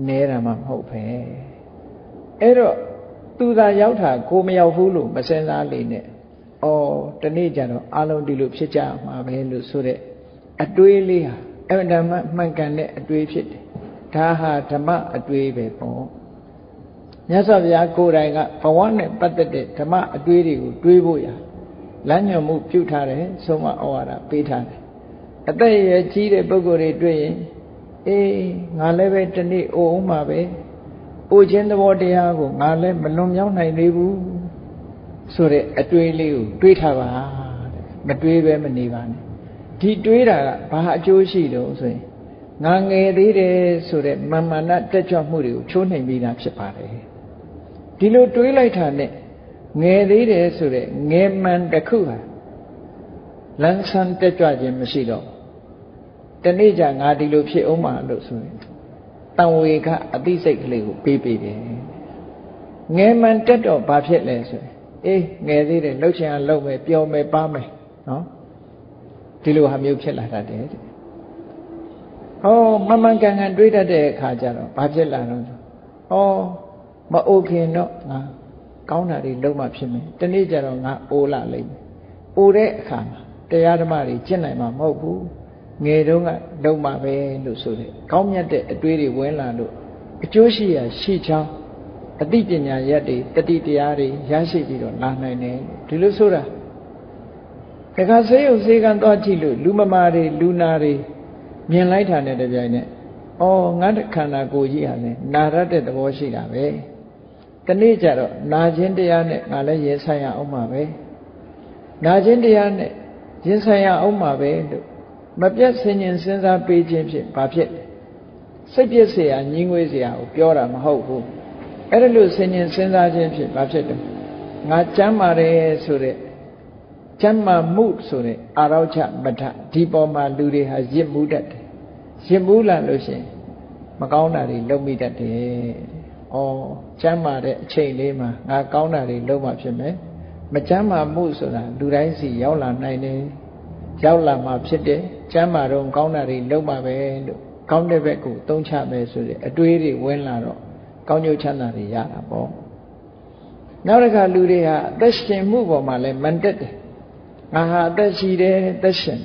နဲတာမှမဟုတ်ပဲအဲ့တော့သူသာရောက်တာကိုမရောက်ဘူးလို့မစင်စားလေနဲ့တနေ့ကျတော့အလုံးဒီလိုဖြစ်ကြမှာပဲလို့ဆိုတဲ့အတွေးလေးဟာအဲ့ဒါမှမှန်ကန်တဲ့အတွေးဖြစ်တယ်ဒါဟာဓမ္မအတွေးပဲပေါ့မြတ်စွာဘုရားကိုယ်တိုင်ကဘဝနဲ့ပတ်သက်တဲ့ဓမ္မအတွေးတွေကိုတွေးဖို့ရလမ်းညွှန်မှုပြုထားတယ်ဆုံးမဩဝါဒပေးထားတယ်အသက်ရကြီးတဲ့ပုဂ္ဂိုလ်တွေတွေ့ရင်ငါလည်းပဲတနေ့အိုအောင်မှာပဲအိုခြင်းသဘောတရားကိုငါလည်းမလွန်မြောက်နိုင်သေးဘူးဆိုတဲ့အတွေးလေးကိုတွေးထားပါတဲ့မတွေးပဲမနေပါနဲ့ဒီတွေးတာကဘာအကျိုးရှိတော့ဆိုရင်ငါငယ်သေးတယ်ဆိုတဲ့မာမာနတက်ကြွမှုတွေကိုချိုးနှိမ်ပြီးသားဖြစ်ပါတယ်ဒီလိုတွေးလိုက်တာနဲ့ငယ်သေးတယ်ဆိုတဲ့ငယ်မှန်တစ်ခုဟာလန်းဆန်းတက်ကြွခြင်းမရှိတော့တနေ့ကျငါဒီလိုဖြစ်အောင်မှလို့ဆိုရင်တန်ဝေကအသိစိတ်ကလေးကိုပေးပေးတယ်ငယ်မှန်တက်တော့ဘာဖြစ်လဲဆိုရင်ငယ်သေးတယ်လှုပ်ချင်အောင်လှုပ်မယ်ပျော်မယ်ပါမယ်နော်ဒီလိုဟာမျိုးဖြစ်လာတတ်တယ်မမှန်ကန်ကန်တွေးတတ်တဲ့အခါကျတော့ဘာဖြစ်လာတော့မအိုခင်တော့ငါကောင်းတာတွေလုံးမှဖြစ်မယ်တနေ့ကျတော့ငါအိုလာလိမ့်မယ်အိုတဲ့အခါမှာတရားဓမ္မတွေကျင့်နိုင်မှာမဟုတ်ဘူးငယ်တုန်းကလုံးမှပဲလို့ဆိုတယ်ကောင်းမြတ်တဲ့အတွေးတွေဝင်လာလို့အကျိုးရှိရာရှိချောင်းအသိပညာရက်တွေတတိတရားတွေရရှိပြီးတော့လာနိုင်တယ်ဒီလိုဆိုတာတခါဆေးရုံဆေးကန်းသွားကြည့်လို့လူမမာတွေလူနာတွေမြင်လိုက်တာနဲ့တပြိုင်နက်ငါခန္ဓာကိုယ်ကြီးဟာလည်းနာရတဲ့သဘောရှိတာပဲတနေ့ကျတော့နာခြင်းတရားနဲ့ငါလည်းရင်ဆိုင်ရအောင်ပါပဲနာခြင်းတရားနဲ့ရင်ဆိုင်ရအောင်ပါပဲလို့မပြတ်ဆင်ញင်စဉ်းစားပေးခြင်းဖြင့်ဘာဖြစ်လဲစိတ်ပြည့်เสียညင်းငွေเสียကိုပြောတာမဟုတ်ဘူးအဲ့ဒါလို့ဆင်ញင်စဉ်းစားခြင်းဖြင့်ဘာဖြစ်တယ်ငါကျမ်းပါတယ်ဆိုတဲ့ကျမ်းမာမှုဆိုတဲ့အာရောချမထဒီပေါ်မှာလူတွေဟာရစ်မှုတတ်တယ်ရစ်မှုလာလို့ရှိရင်မကောင်းတာတွေလုပ်မိတတ်တယ်ကျမ်းမာတဲ့အချိန်လေးမှာငါကောင်းတာတွေလုပ်မှဖြစ်မယ်မကျမ်းမာမှုဆိုတာလူတိုင်းစီရောက်လာနိုင်တယ်ရောက်လာမှဖြစ်တယ်ကျမ်းမာတော့ကောင်းတာတွေလုပ်မှပဲလို့ကောင်းတဲ့ဘက်ကိုသုံးချမယ်ဆိုတဲ့အတွေးတွေဝင်လာတော့ကောင်းကျိုးချမ်းသာတွေရတာပေါ့နောက်တစ်ခါလူတွေဟာအသက်ရှင်မှုပေါ်မှာလည်းမန်တက်တယ်ငါဟာအသက်ရှိတယ်အသက်ရှင်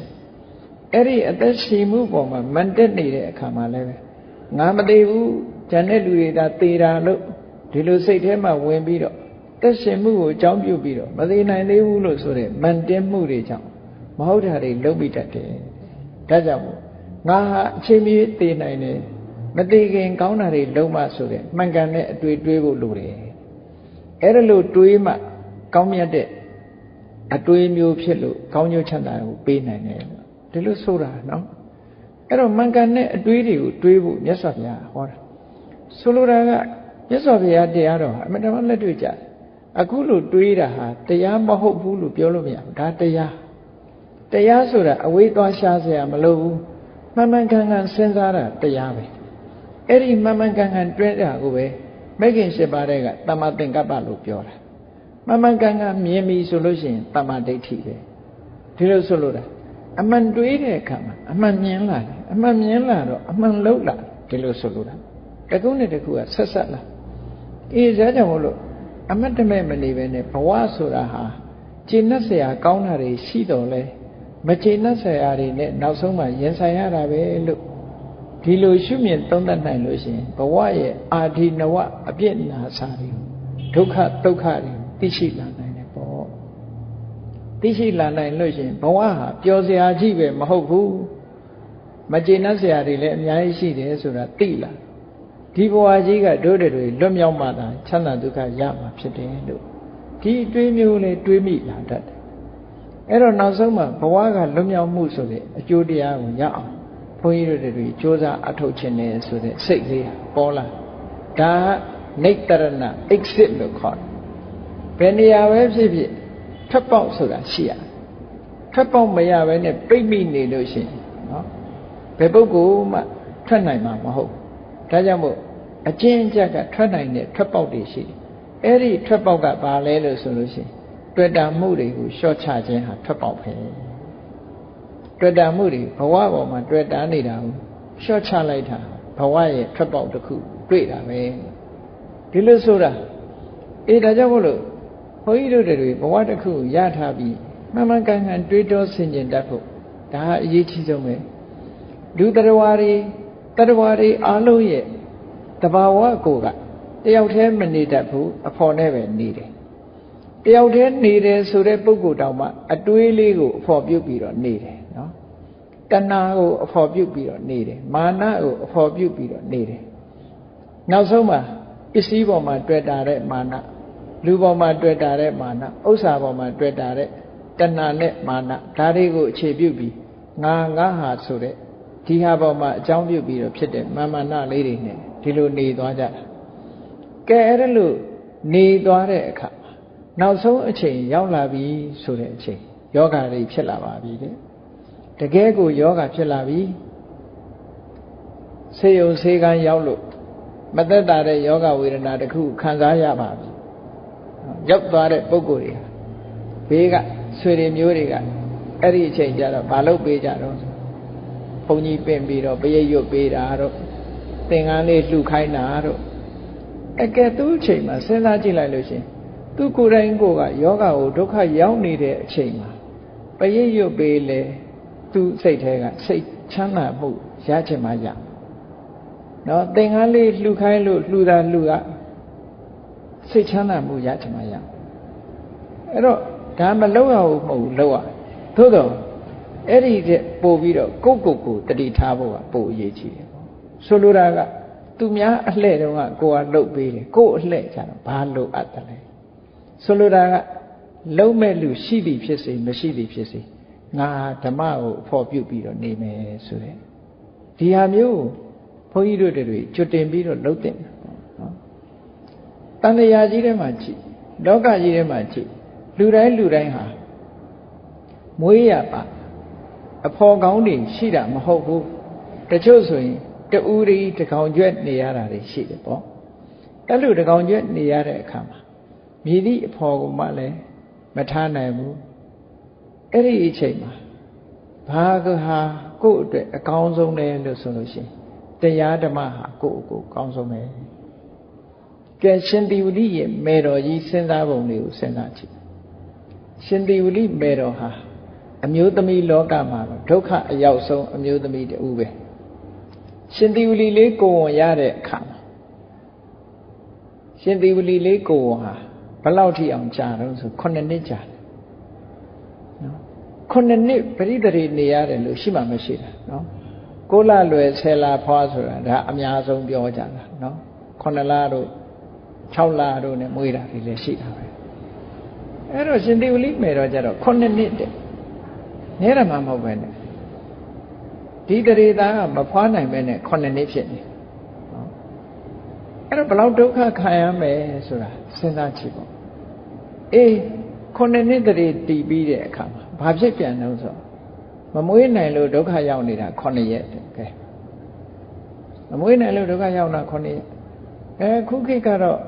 အဲ့ဒီအသက်ရှိမှုပေါ်မှာမန်တက်နေတဲ့အခါမှာလည်းပဲငါမသေးဘူးဂျန်တဲ့လူတွေဒါသေတာလို့ဒီလိုစိတ်ထဲမှာဝင်ပြီးတော့သက်ရှင်မှုကိုအကြောင်းပြုပြီးတော့မသေးနိုင်သေးဘူးလို့ဆိုတဲ့မန်တက်မှုတွေကြောင့်မဟုတ်တာတွေလုပ်ပြီးတတ်တယ်ဒါကြောင့်ငါဟာအချိန်မီသေနိုင်တယ်မသေးခင်ကောင်းတာတွေလုပ်မှဆိုတဲ့မှန်ကန်တဲ့အတွေ့တွေးဖို့လိုတယ်အဲ့ဒါလို့တွေးမှကောင်းမြတ်တဲ့အတွေးမျိုးဖြစ်လို့ကောင်းကျိုးချမ်းသာကိုပေးနိုင်တယ်ဒီလိုဆိုတာနော်အဲ့တော့မှန်ကန်တဲ့အတွေးတွေကိုတွေးဖို့မြတ်စွာဘုရားဟောတာဆိုလိုတာကမြတ်စွာဘုရားတရားတော်ဟာအမှန်တမ်းလက်တွေ့ကြတယ်အခုလိုတွေးတာဟာတရားမဟုတ်ဘူးလို့ပြောလို့မရဘူးဒါတရားဆိုတာအဝေးသွားရှားเสียမလို့ဘူးမှန်မှန်ကန်ကန်စဉ်းစားတာတရားပဲအဲ့ဒီမှန်မှန်ကန်ကန်တွဲတာကိုပဲမဂ္ဂင်၈ပါးတဲ့ကတမ္မာသင်္ကပ္ပလို့ပြောတာမှန်မှန်ကန်ကန်မြင်ပြီဆိုလို့ရှိရင်တမ္မာဒိဋ္ဌိပဲဒီလိုဆိုလို့တာအမှန်တွေးတဲ့အခါမှာအမှန်မြင်လာတယ်အမှန်မြင်လာတော့အမှန်လုံးလာဒီလိုဆိုလို့တာတကုနဲ့တကုကဆက်ဆက်လာဒါကြောင့်မို့လို့အမတ်တမဲ့မနေပဲနဲ့ဘဝဆိုတာဟာကျင့်납เสียကောင်းတာတွေရှိတော်လဲမကျင့်납เสียတွေနဲ့နောက်ဆုံးမှရင်ဆိုင်ရတာပဲလို့ ဒီလိုရှုမြင်သုံးသပ်နိုင်လို့ရှိရင်ဘဝရဲ့အာဒီနဝအပြစ်နာစာတွေဒုက္ခဒုက္ခတွေသိရှိလာနိုင်တယ်ပေါ့သိရှိလာနိုင်လို့ရှိရင်ဘဝဟာပျော်စရာကြီးပဲမဟုတ်ဘူးမကျေနပ်စရာတွေလည်းအများကြီးရှိတယ်ဆိုတာသိလာဒီဘဝကြီးကတို့တွေလွတ်မြောက်မှသာချမ်းသာဒုက္ခရမှာဖြစ်တယ်လို့ဒီအတွေးမျိုးလေးတွေးမိလာတတ်တယ်အဲ့တော့နောက်ဆုံးမှာဘဝကလွတ်မြောက်မှုဆိုတဲ့အကျိုးတရားကိုရအောင်ဘုန်းကြီးတို့တွေစ조사အထောက်ခြင်းနဲ့ဆိုတဲ့စိတ်လေးပေါ်လာဒါနိတ္တရဏ exit လို့ခေါ်တယ်ဘယ်နေရာပဲဖြစ်ဖြစ်ထွက်ပေါက်ဆိုတာရှိရထွက်ပေါက်မရဘဲနဲ့ပိတ်မိနေလို့ရှိရင်နော်ဘယ်ပုဂ္ဂိုလ်မှထွက်နိုင်မှာမဟုတ်ဒါကြောင့်မို့အကျဉ်းချက်ကထွက်နိုင်တဲ့ထွက်ပေါက်တွေရှိတယ်အဲ့ဒီထွက်ပေါက်ကဘာလဲလို့ဆိုလို့ရှိရင်တွေ့တာမှုတွေကိုလျှော့ချခြင်းဟာထွက်ပေါက်ပဲတွေ့တာမှုတွေဘဝပေါ်မှာတွေ့တာနေတာကိုလျှော့ချလိုက်တာဘဝရဲ့ထွက်ပေါက်တစ်ခုတွေ့တာပဲဒီလိုဆိုတာဒါကြောင့်မို့လို့ဘုန်းကြီးတို့တွေဘဝတစ်ခုရထားပြီးမှန်မှန်ကန်ကန်တွေးတောဆင်ခြင်တတ်ဖို့ဒါဟာအရေးကြီးဆုံးပဲလူတရားဝါတွေအားလုံးရဲ့တဘာဝကိုကတယောက်တည်းမနေတတ်ဘူးအဖော်နဲ့ပဲနေတယ်တယောက်တည်းနေတယ်ဆိုတဲ့ပုဂ္ဂိုလ်တောင်မှအတွေးလေးကိုအဖော်ပြုတ်ပြီးတော့နေတယ်နော်တဏှာကိုအဖော်ပြုတ်ပြီးတော့နေတယ်မာနကိုအဖော်ပြုတ်ပြီးတော့နေတယ်နောက်ဆုံးမှာပစ္စည်းပေါ်မှာတွေ့တာတဲ့မာနလူပေါ်မှာတွေ့တာတဲ့မာနဥစ္စာပေါ်မှာတွေ့တာတဲ့တဏှာနဲ့မာနဒါတွေကိုအခြေပြုပြီးငါဟာဆိုတဲ့ဒီဟာပေါ်မှာအကြောင်းပြုပြီးတော့ဖြစ်တဲ့မာနလေးတွေနဲ့ဒီလိုနေသွားကြတာကဲအဲ့ဒါလို့နေသွားတဲ့အခါနောက်ဆုံးအချိန်ရောက်လာပြီဆိုတဲ့အချိန်ယောဂတွေဖြစ်လာပါပြီတဲ့တကယ်ကိုယောဂဖြစ်လာပြီဆေးရုံဆေးကန်းရောက်လို့မသက်သာတဲ့ယောဂဝေဒနာတစ်ခုခံစားရပါပြီရောက်သွားတဲ့ပုဂ္ဂိုလ်တွေဘေးကဆွေတွေမျိုးတွေကအဲ့ဒီအချိန်ကျတော့မလုပ်ပေးကြတော့ဘုန်းကြီးပင့်ပြီးတော့ပရိတ်ရွတ်ပေးတာတော့သင်္ကန်းလေးလှူခိုင်းတာတော့ကဲသူ့အချိန်မှာစဉ်းစားကြည့်လိုက်လို့ရှင်သူကိုယ်တိုင်ကိုကယောဂကိုဒုက္ခရောက်နေတဲ့အချိန်မှာပရိတ်ရွတ်ပေးလေသူ့စိတ်ထဲကစိတ်ချမ်းသာမှုရချင်မှရနော်သင်္ကန်းလေးလှူခိုင်းလို့လှူတာလှူကစိတ်ချမ်းသာမှုရချင်မှရအဲ့တော့ဒါမလောက်ရဘူးမဟုတ်ဘူးလောက်ရသို့တော့အဲ့ဒီတဲ့ပို့ပြီးတော့ကိုတတိထားဖို့ကပို့အရေးကြီးတယ်ပေါ့ဆိုလိုတာကသူများအလှဲ့တုန်းကကိုကလှုပ်ပေးတယ်ကို့အလှဲ့ကြတော့ဘာလှုပ်အပ်တယ်လဲဆိုလိုတာကလုံးမဲ့လူရှိသည်ဖြစ်စေမရှိသည်ဖြစ်စေငါဓမ္မကိုအဖို့ပြုတ်ပြီးတော့နေမယ်ဆိုတဲ့ဒီဟာမျိုးဘုန်းကြီးတို့တွေကျွတ်တင်ပြီးတော့လှုပ်တင်တယ်ပေါ့နော်တဏှာကြီးထဲမှာကြည့်လောကကြီးထဲမှာကြည့်လူတိုင်းဟာမွေးရပါအဖော်ကောင်းတွေရှိတာမဟုတ်ဘူးတချို့ဆိုရင်တူရီတကောင်ကျွဲ့နေရတာတွေရှိတယ်ပေါ့အဲ့လိုတကောင်ကျွဲ့နေရတဲ့အခါမှာမြည်သည့်အဖော်ကိုမှလည်းမထားနိုင်ဘူးအဲ့ဒီအချိန်မှာဘာကဟာကိုယ့်အတွက်အကောင်းဆုံးလဲလို့ဆိုလို့ရှိရင်တရားဓမ္မဟာကိုယ့်ကိုယ်ကောင်းဆုံးပဲကဲရှင်သီဝတိရဲ့မေတော်ကြီးစဉ်းစားပုံလေးကိုစဉ်းစားကြည့်ရှင်သီဝတိမေတော်ဟာအမျိုးသမီးလောကမှာဒုက္ခအရောက်ဆုံးအမျိုးသမီးတူပဲရှင်သီဝတိလေးကိုဝန်ရတဲ့အခါမှာရှင်သီဝတိလေးကိုဝန်ဟာဘယ်လောက်ထိအောင်ကြာတော့ဆို9နှစ်ကြာတယ်နော်9နှစ်ပရိသေနေရတယ်လို့ရှိမှမရှိတာနော်9လလွယ်10လဖွားဆိုတာဒါအများဆုံးပြောကြတာနော်9လတို့6လတို့နဲ့မွေးတာတွေလည်းရှိတာပဲအဲ့တော့ရှင်သီဝတိမေတော်ကြတော့9နှစ်တဲ့နဲရမှာမဟုတ်ပဲနဲ့ဒီတရေသားကမဖွားနိုင်ပဲနဲ့9နှစ်ဖြစ်နေအဲ့တော့ဘလောက်ဒုက္ခခံရမယ်ဆိုတာစဉ်းစားကြည့်ပေါ့9နှစ်တရေတည်ပြီးတဲ့အခါမှာဘာဖြစ်ပြန်လို့ဆိုမမွေးနိုင်လို့ဒုက္ခရောက်နေတာ9ရက်တဲ့ကဲမမွေးနိုင်လို့ဒုက္ခရောက်တာ9ရက်ခုခေတ်ကတော့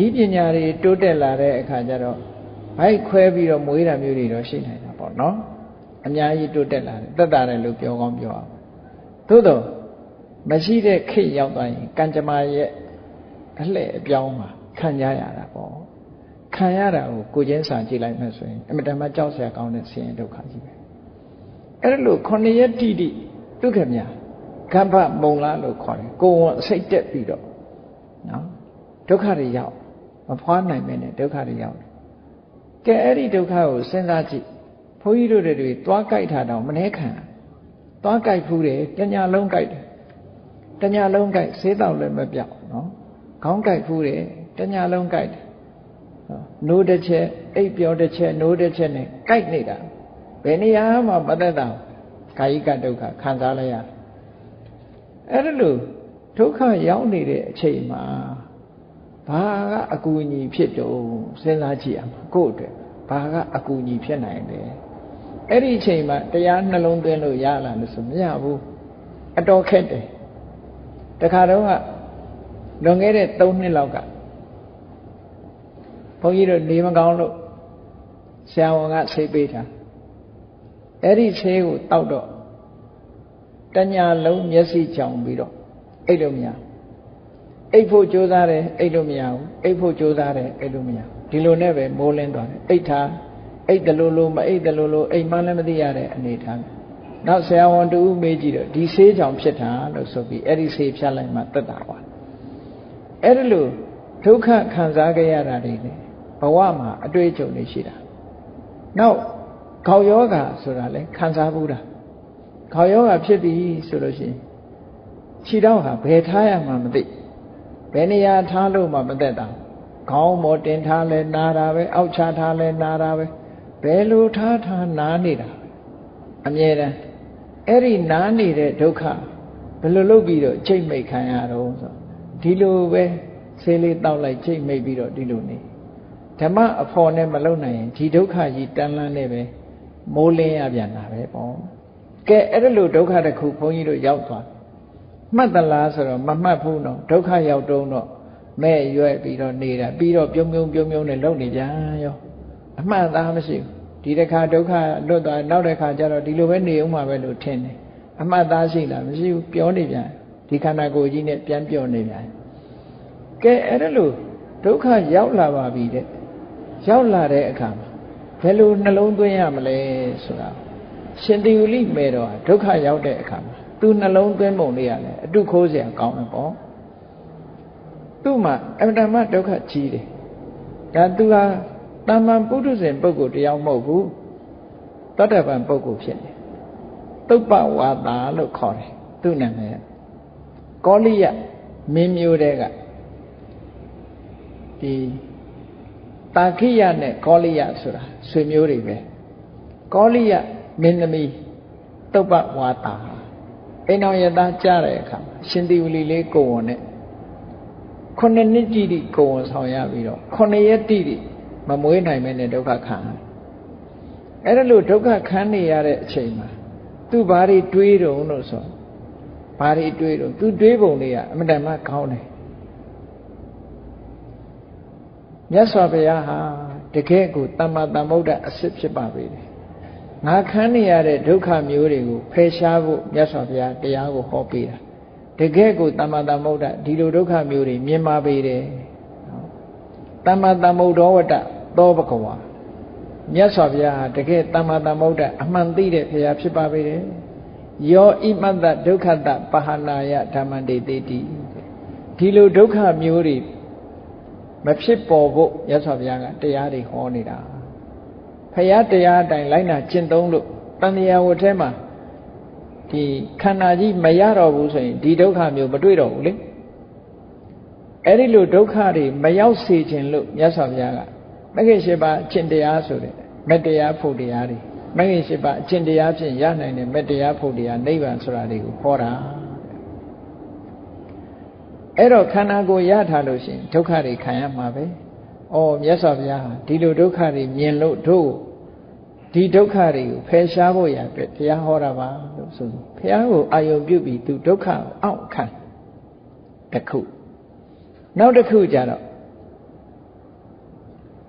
ဤပညာတွေတိုးတက်လာတဲ့အခါကျတော့ဘိုက်ခွဲပြီးတော့မွေးတာမျိုးတွေတော့ရှိနိုင်တာပေါ့နော်အများကြီးတိုးတက်လာတယ်သက်သာတယ်လို့ပြောကောင်းပြောအောင်သို့တော့မရှိတဲ့ခေတ်ရောက်သွားရင်ကံကြမ္မာရဲ့အလှည့်အပြောင်းမှာခံကြရတာပေါ့ခံရတာကိုချင်းစာကြည့်လိုက်မှဆိုရင်အမတန်မှကြောက်စရာကောင်းတဲ့ဆင်းရဲဒုက္ခကြီးပဲအဲ့ဒါလို့9ရက်တိတိဒုက္ခမြ ကပ္ပမုံလားလို့ခေါ်တယ်ကိုယ်ဝန်စိတ်တက်ပြီးတော့နော်ဒုက္ခတွေရောက်မဖွားနိုင်မဲနဲ့ဒုက္ခတွေရောက်တယ်ကဲအဲ့ဒီဒုက္ခကိုစဉ်းစားကြည့်ဘုန်းကြီးတို့တွေသွားကြိုက်တာတော့မနှဲခံသွားကြိုက်ဖူးတယ်တညာလုံးကြိုက်တယ်တညာလုံးကြိုက်ဆေးတော့လည်းမပြောက်နော်ခေါင်းကြိုက်ဖူးတယ်တညာလုံးကြိုက်တယ်နိုးတစ်ချက်အိပ်ပျော်တစ်ချက်နိုးတစ်ချက်နဲ့ကြိုက်နေတာဘယ်နေရာမှမသက်သာကာယကဒုက္ခခံစားလိုက်ရအဲ့ဒါလို့ဒုက္ခရောက်နေတဲ့အချိန်မှာဘာကအကူအညီဖြစ်တော့စဉ်းစားကြည့်ရမှာကိုယ့်အတွက်ဘာကအကူအညီဖြစ်နိုင်တယ်အဲ့ဒီအချိန်မှာတရားနှလုံးသွင်းလို့ရလားလို့ဆိုမရဘူးအတော်ခက်တယ်တခါတော့ကလွန်ခဲ့တဲ့3နှစ်လောက်ကဘုန်းကြီးတို့နေမကောင်းလို့ဆရာဝန်ကဆေးပေးတာအဲ့ဒီဆေးကိုတောက်တော့တညာလုံးမျက်စိကြောင်ပြီးတော့အိတ်လို့မရအိတ်ဖို့ကြိုးစားတယ်အိတ်လို့မရဘူးအိတ်ဖို့ကြိုးစားတယ်အိတ်လို့မရဒီလိုနဲ့ပဲမိုးလင်းသွားတယ်အိတ်ထားအိတ်တလူလူမအိတ်တလူလူအိတ်မှလည်းမသိရတဲ့အနေထားနောက်ဆရာဝန်တူမေးကြည့်တော့ဒီဆေးကြောင်ဖြစ်တာလို့ဆိုပြီးအဲ့ဒီဆေးဖြတ်လိုက်မှသက်သာသွားအဲ့ဒါလို့ဒုက္ခခံစားကြရတာတွေလေဘဝမှာအတွေ့အကြုံတွေရှိတာနောက်ခေါင်းယောဂဆိုတာလေခံစားဘူးတာခေါင်းယောဂဖြစ်ပြီဆိုလို့ရှိရင်ခြေထောက်ဟာဘယ်ထားရမှမသိဘယ်နေရာထားလို့မှမသက်တာခေါင်းမော်တင်ထားလဲနာတာပဲအောက်ချထားလဲနာတာပဲဘယ်လိုထားနာနေတာအမြဲတမ်းအဲ့ဒီနာနေတဲ့ဒုက္ခဘယ်လိုလုပ်ပြီးတော့ချိန်မိတ်ခံရတော့ဆိုဒီလိုပဲဆေးလေးတောက်လိုက်ချိန်မိတ်ပြီးတော့ဒီလိုနေဓမ္မအဖို့နဲ့မလုံနိုင်ရင်ဒီဒုက္ခကြီးတန်းလန်းနေပဲမိုးလင်းရပြန်တာပဲပေါ့ကဲအဲ့ဒါလိုဒုက္ခတစ်ခုဘုန်းကြီးတို့ရောက်သွားမှတ်သလားဆိုတော့မမှတ်ဘူးနော်ဒုက္ခရောက်တုံးတော့မဲ့ရွက်ပြီးတော့နေတာပြီးတော့ပြုံနဲ့လုံနေပြန်ရောအမှတ်သားမရှိဘူးဒီတစ်ခါဒုက္ခလွတ်သွားနောက်တစ်ခါကျတော့ဒီလိုပဲနေအောင်မှာပဲလို့ထင်တယ်အမှတ်သားရှိလားမရှိဘူးပြောနေပြန်ဒီခန္ဓာကိုယ်ကြီးနဲ့ပြန်ပြောနေပြန်ကဲအဲ့ဒါလို့ဒုက္ခရောက်လာပါပြီတဲ့ရောက်လာတဲ့အခါမှာဘယ်လိုနှလုံးသွင်းရမလဲဆိုတာရှင်သေဥလိမေတော်ဒုက္ခရောက်တဲ့အခါမှာသူနှလုံးသွင်းပုံလေးရတယ်အတုခိုးစရာကောင်းတယ်ပေါ့သူ့မှာအမတမဒုက္ခကြီးတယ်ဒါသူဟာတာမန်ပုထုဇဉ်ပုဂ္ဂိုလ်တရားမဟုတ်ဘူးသောတာပန်ပုဂ္ဂိုလ်ဖြစ်တယ်သုပ္ပဝါဒလို့ခေါ်တယ်သူ့နာမည်ကောလိယမင်းမျိုးတဲ့ကဒီတာခိယနဲ့ကောလိယဆိုတာဆွေမျိုးတွေပဲကောလိယမင်းသမီးသုပ္ပဝါဒအိမ်တော်ရသားကြားတဲ့အခါရှင်သေဥလိလေးကိုဝန်နဲ့9နှစ်တိတိကိုဝန်ဆောင်ရပြီးတော့9ရက်တိတိမမွေးနိုင်မဲ့နဲ့ဒုက္ခခံအဲ့ဒါလို့ဒုက္ခခံနေရတဲ့အချိန်မှာသူဘာတွေတွေးတုံလို့ဆိုဘာတွေတွေးတုံသူတွေးပုံတွေကအမတန်မှကောင်းတယ်မြတ်စွာဘုရားဟာတကယ်ကိုသမ္မာသမ္ဗုဒ္ဓအစစ်ဖြစ်ပါပေတယ်ငါခံနေရတဲ့ဒုက္ခမျိုးတွေကိုဖယ်ရှားဖို့မြတ်စွာဘုရားတရားကိုဟောပေးတာတကယ်ကိုသမ္မာသမ္ဗုဒ္ဓဒီလိုဒုက္ခမျိုးတွေမြင်ပါပေတယ်သမ္မာသမ္ဗုဒ္ဓဝတ္တသောဘဂဝါမြတ်စွာဘုရားဟာတကယ်သမ္မာသမ္ဗုဒ္ဓအမှန်သိတဲ့ဘုရားဖြစ်ပါပေတယ်ယောဣမတ္တဒုက္ခတပဟနာယဓမ္မန္တေတိဒီလိုဒုက္ခမျိုးတွေမဖြစ်ပေါ်ဖို့မြတ်စွာဘုရားကတရားတွေဟောနေတာဘုရားတရားအတိုင်းလိုက်နာကျင့်သုံးလို့တန်တရားဝတ်ထဲမှာဒီခန္ဓာကြီးမရတော့ဘူးဆိုရင်ဒီဒုက္ခမျိုးမတွေ့တော့ဘူးလေအဲ့ဒီလိုဒုက္ခတွေမရောက်စေခြင်းလို့မြတ်စွာဘုရားကမဂ္ဂင်၈ပါးအကျင့်တရားဆိုတဲ့မတရားဖို့တရားတွေမဂ္ဂင်၈ပါးအကျင့်တရားဖြင့်ရနိုင်တဲ့မတရားဖို့တရားနိဗ္ဗာန်ဆိုတာတွေကိုဟောတာအဲ့တော့ခန္ဓာကိုယ်ရထားလို့ရှိရင်ဒုက္ခတွေခံရမှာပဲ။အော်မြတ်စွာဘုရားဟာဒီလိုဒုက္ခတွေမြင်လို့တို့ဒီဒုက္ခတွေကိုဖယ်ရှားဖို့ရအတွက်တရားဟောတာပါလို့ဆိုပြီးဘုရားကိုအာယုံပြုပြီးသူဒုက္ခကိုအောက်ခံတစ်ခုနောက်တစ်ခုကြတော့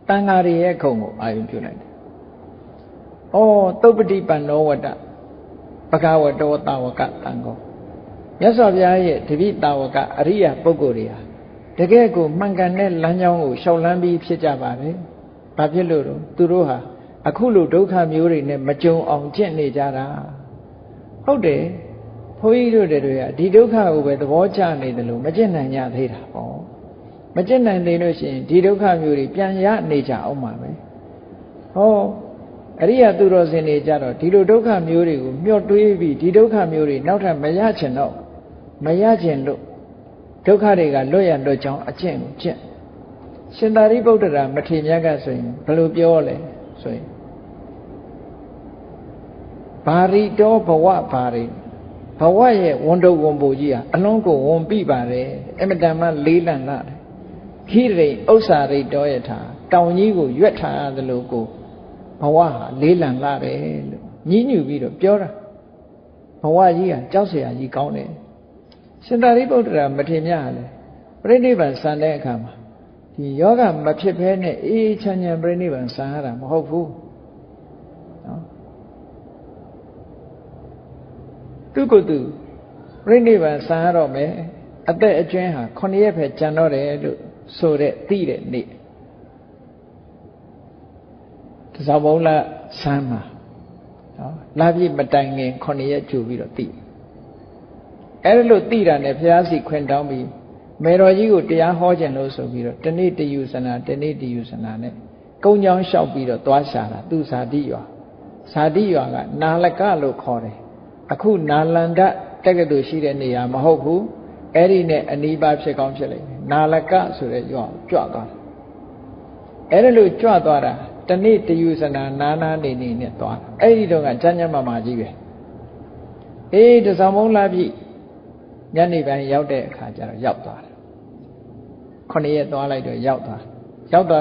တန်ဃာတွေရဲ့ခုံကိုအာယုံပြုလိုက်တယ်။အော်သုပ္ပတိပန္နောဝတ္တဘဂဝတောတာဝကတံဃောမြတ်စွာဘုရားရဲ့တပိတာဝကအရိယာပုဂ္ဂိုလ်တွေဟာတကယ်ကိုမှန်ကန်တဲ့လမ်းကြောင်းကိုရှောက်လန်းပြီးဖြစ်ကြပါတယ်။ဘာဖြစ်လို့လဲသူတို့ဟာအခုလိုဒုက္ခမျိုးတွေနဲ့မကြုံအောင်ကျင့်နေကြတာဟုတ်တယ်ဘ န်းကြီးတို့တွေကဒီဒုက္ခကိုပဲသဘောကျနေတယ်လို့မကျင့်နိုင်ကြသေးတာပေါ့မကျင့်နိုင်သေးလို့ရှိရင်ဒီဒုက္ခမျိုးတွေပြန်ရနေကြအောင်ပါပဲဟောအရိယသူတော်စင်တွေကြတော့ဒီလိုဒုက္ခမျိုးတွေကိုမျှော်တွေးပြီးဒီဒုက္ခမျိုးတွေနောက်ထပ်မရချင်တော့မရချင်လို့ဒုက္ခတွေကလွတ်ရလွတ်ကြောင်းအကျင့်ကိုကျင့်ရှင်သာရိပုတ္တရာမထေရမြတ်ကဆိုရင်ဘယ်လိုပြောလဲဆိုရင်ဘာရိတောဘဝဘာရိဘဝရဲ့ဝန်တုပ်ဝန်ပိုကြီးဟာအလုံးကိုဝန်ပြပါတယ်အမတန်မှလေးလံလာတယ်ခိရိဥစ္စာရိတောယထာတောင်ကြီးကိုရွက်ထားသလိုကိုဘဝဟာလေးလံလာတယ်လို့ညှဉ်းညူပြီးတော့ပြောတာဘဝကြီးဟာကြောက်เสียကြီးကောင်းတယ်ရှင်သာရိပုတ္တရာမထေရမြတ်ဟာလေပြိဋိဘံစံတဲ့အခါမှာဒီယောဂမဖြစ်ဘဲနဲ့အေးချမ်းချမ်းပြိဋိဘံစံရတာမဟုတ်ဘူးနော်သူကသူပြိဋိဘံစံရတော့မယ်အသက်အကျွင်းဟာ9ရက်ပဲကြံတော့တယ်လို့ဆိုတဲ့သိတဲ့နေ့တစောင်းဘုံလစမ်းမှာနော်လာပြည့်မတိုင်ခင်9ရက်ကြိုပြီးတော့သိအဲ့လိုသိတာနဲ့ဘုရားစီခွင့်တောင်းပြီးမေတော်ကြီးကိုတရားဟောခြင်းလို့ဆိုပြီးတော့တနေ့တယူဆနာတနေ့တယူဆနာနဲ့ကုန်းချောင်းလျှောက်ပြီးတော့သွားရှာတာသူဇာတိရွာဇာတိရွာကနာလကလို့ခေါ်တယ်အခုနာလန္ဒတက္ကသိုလ်ရှိတဲ့နေရာမဟုတ်ဘူးအဲ့ဒီနဲ့အနီးပါးဖြစ်ကောင်းဖြစ်လိမ့်မယ်နာလကဆိုတဲ့ရွာကြွသွားတယ်အဲ့ဒါလို့ကြွသွားတာတနေ့တယူဆနာနာနာနေနေနဲ့သွားတာအဲ့ဒီတော့ကကျမ်းကျမ်းမာကြီးပဲအေးတစောင်းမုံလာပြီညနေပိုင်းရောက်တဲ့အခါကျတော့ရောက်သွားတယ်9ရက်သွားလိုက်တော့ရောက်သွား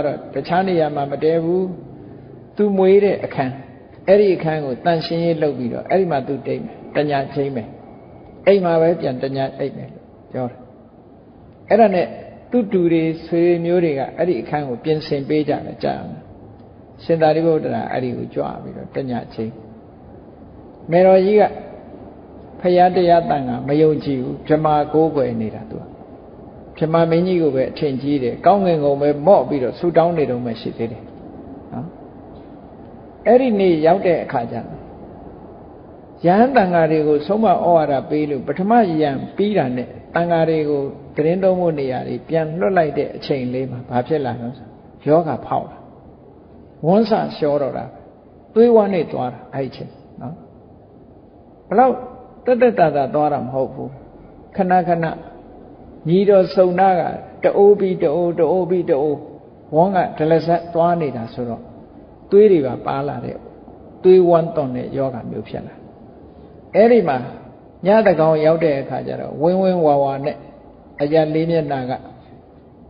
တော့တခြားနေရာမှာမတဲဘူးသူမွေးတဲ့အခန်းအဲ့ဒီအခန်းကိုတန်ရှင်းရေးလုပ်ပြီးတော့အဲ့ဒီမှာသူတိတ်မယ်တညာချင်းမယ်အိမ်မှာပဲပြန်တညာအိတ်မယ်လို့ပြောတယ်အဲ့ဒါနဲ့သူ့တူတွေဆွေမျိုးတွေကအဲ့ဒီအခန်းကိုပြင်ဆင်ပေးကြတယ်ကြာရှင်သာရိပုတ္တရာအဲ့ဒီကိုကြွပြီးတော့တညာချင်းမေတော်ကြီးကဖရာတရားတန်ကမယုံကြည်ဘူးဗြဟ္မာကိုးကွယ်နေတာသူကဗြဟ္မာမင်းကြီးကိုပဲအထင်ကြီးတယ်ကောင်းငင်ကုန်ပဲမော့ပြီးတော့ဆူတောင်းနေတော့မှရှိသေးတယ်နော်အဲ့ဒီနေ့ရောက်တဲ့အခါကျတော့ယဟန်တန်ဃာတွေကိုဆုံးမဩဝါဒပေးလို့ပထမယံပြီးတာနဲ့တန်ဃာတွေကိုသတင်းသုံးဖို့နေရာတွေပြန်လွတ်လိုက်တဲ့အချိန်လေးမှာဘာဖြစ်လာလဲဆိုယောဂဖောက်လာဝန်းစလျှောတော့တာသွေးဝမ်းနဲ့သွားတာအဲ့ဒီချိန်နော်ဘလို့တက်တာသွားတာမဟုတ်ဘူးခဏခဏညီတော်စုံနာကတအိုးပြီးတအိုးပြီးတအိုးဝန်းကဒလဆက်သွားနေတာဆိုတော့သွေးတွေပါလာတဲ့သွေးဝမ်းသွန်တဲ့ယောဂမျိုးဖြစ်လာအဲ့ဒီမှာညတကောင်ရောက်တဲ့အခါကျတော့ဝင်းဝင်းဝါဝါနဲ့အကြလေးမျက်နှာက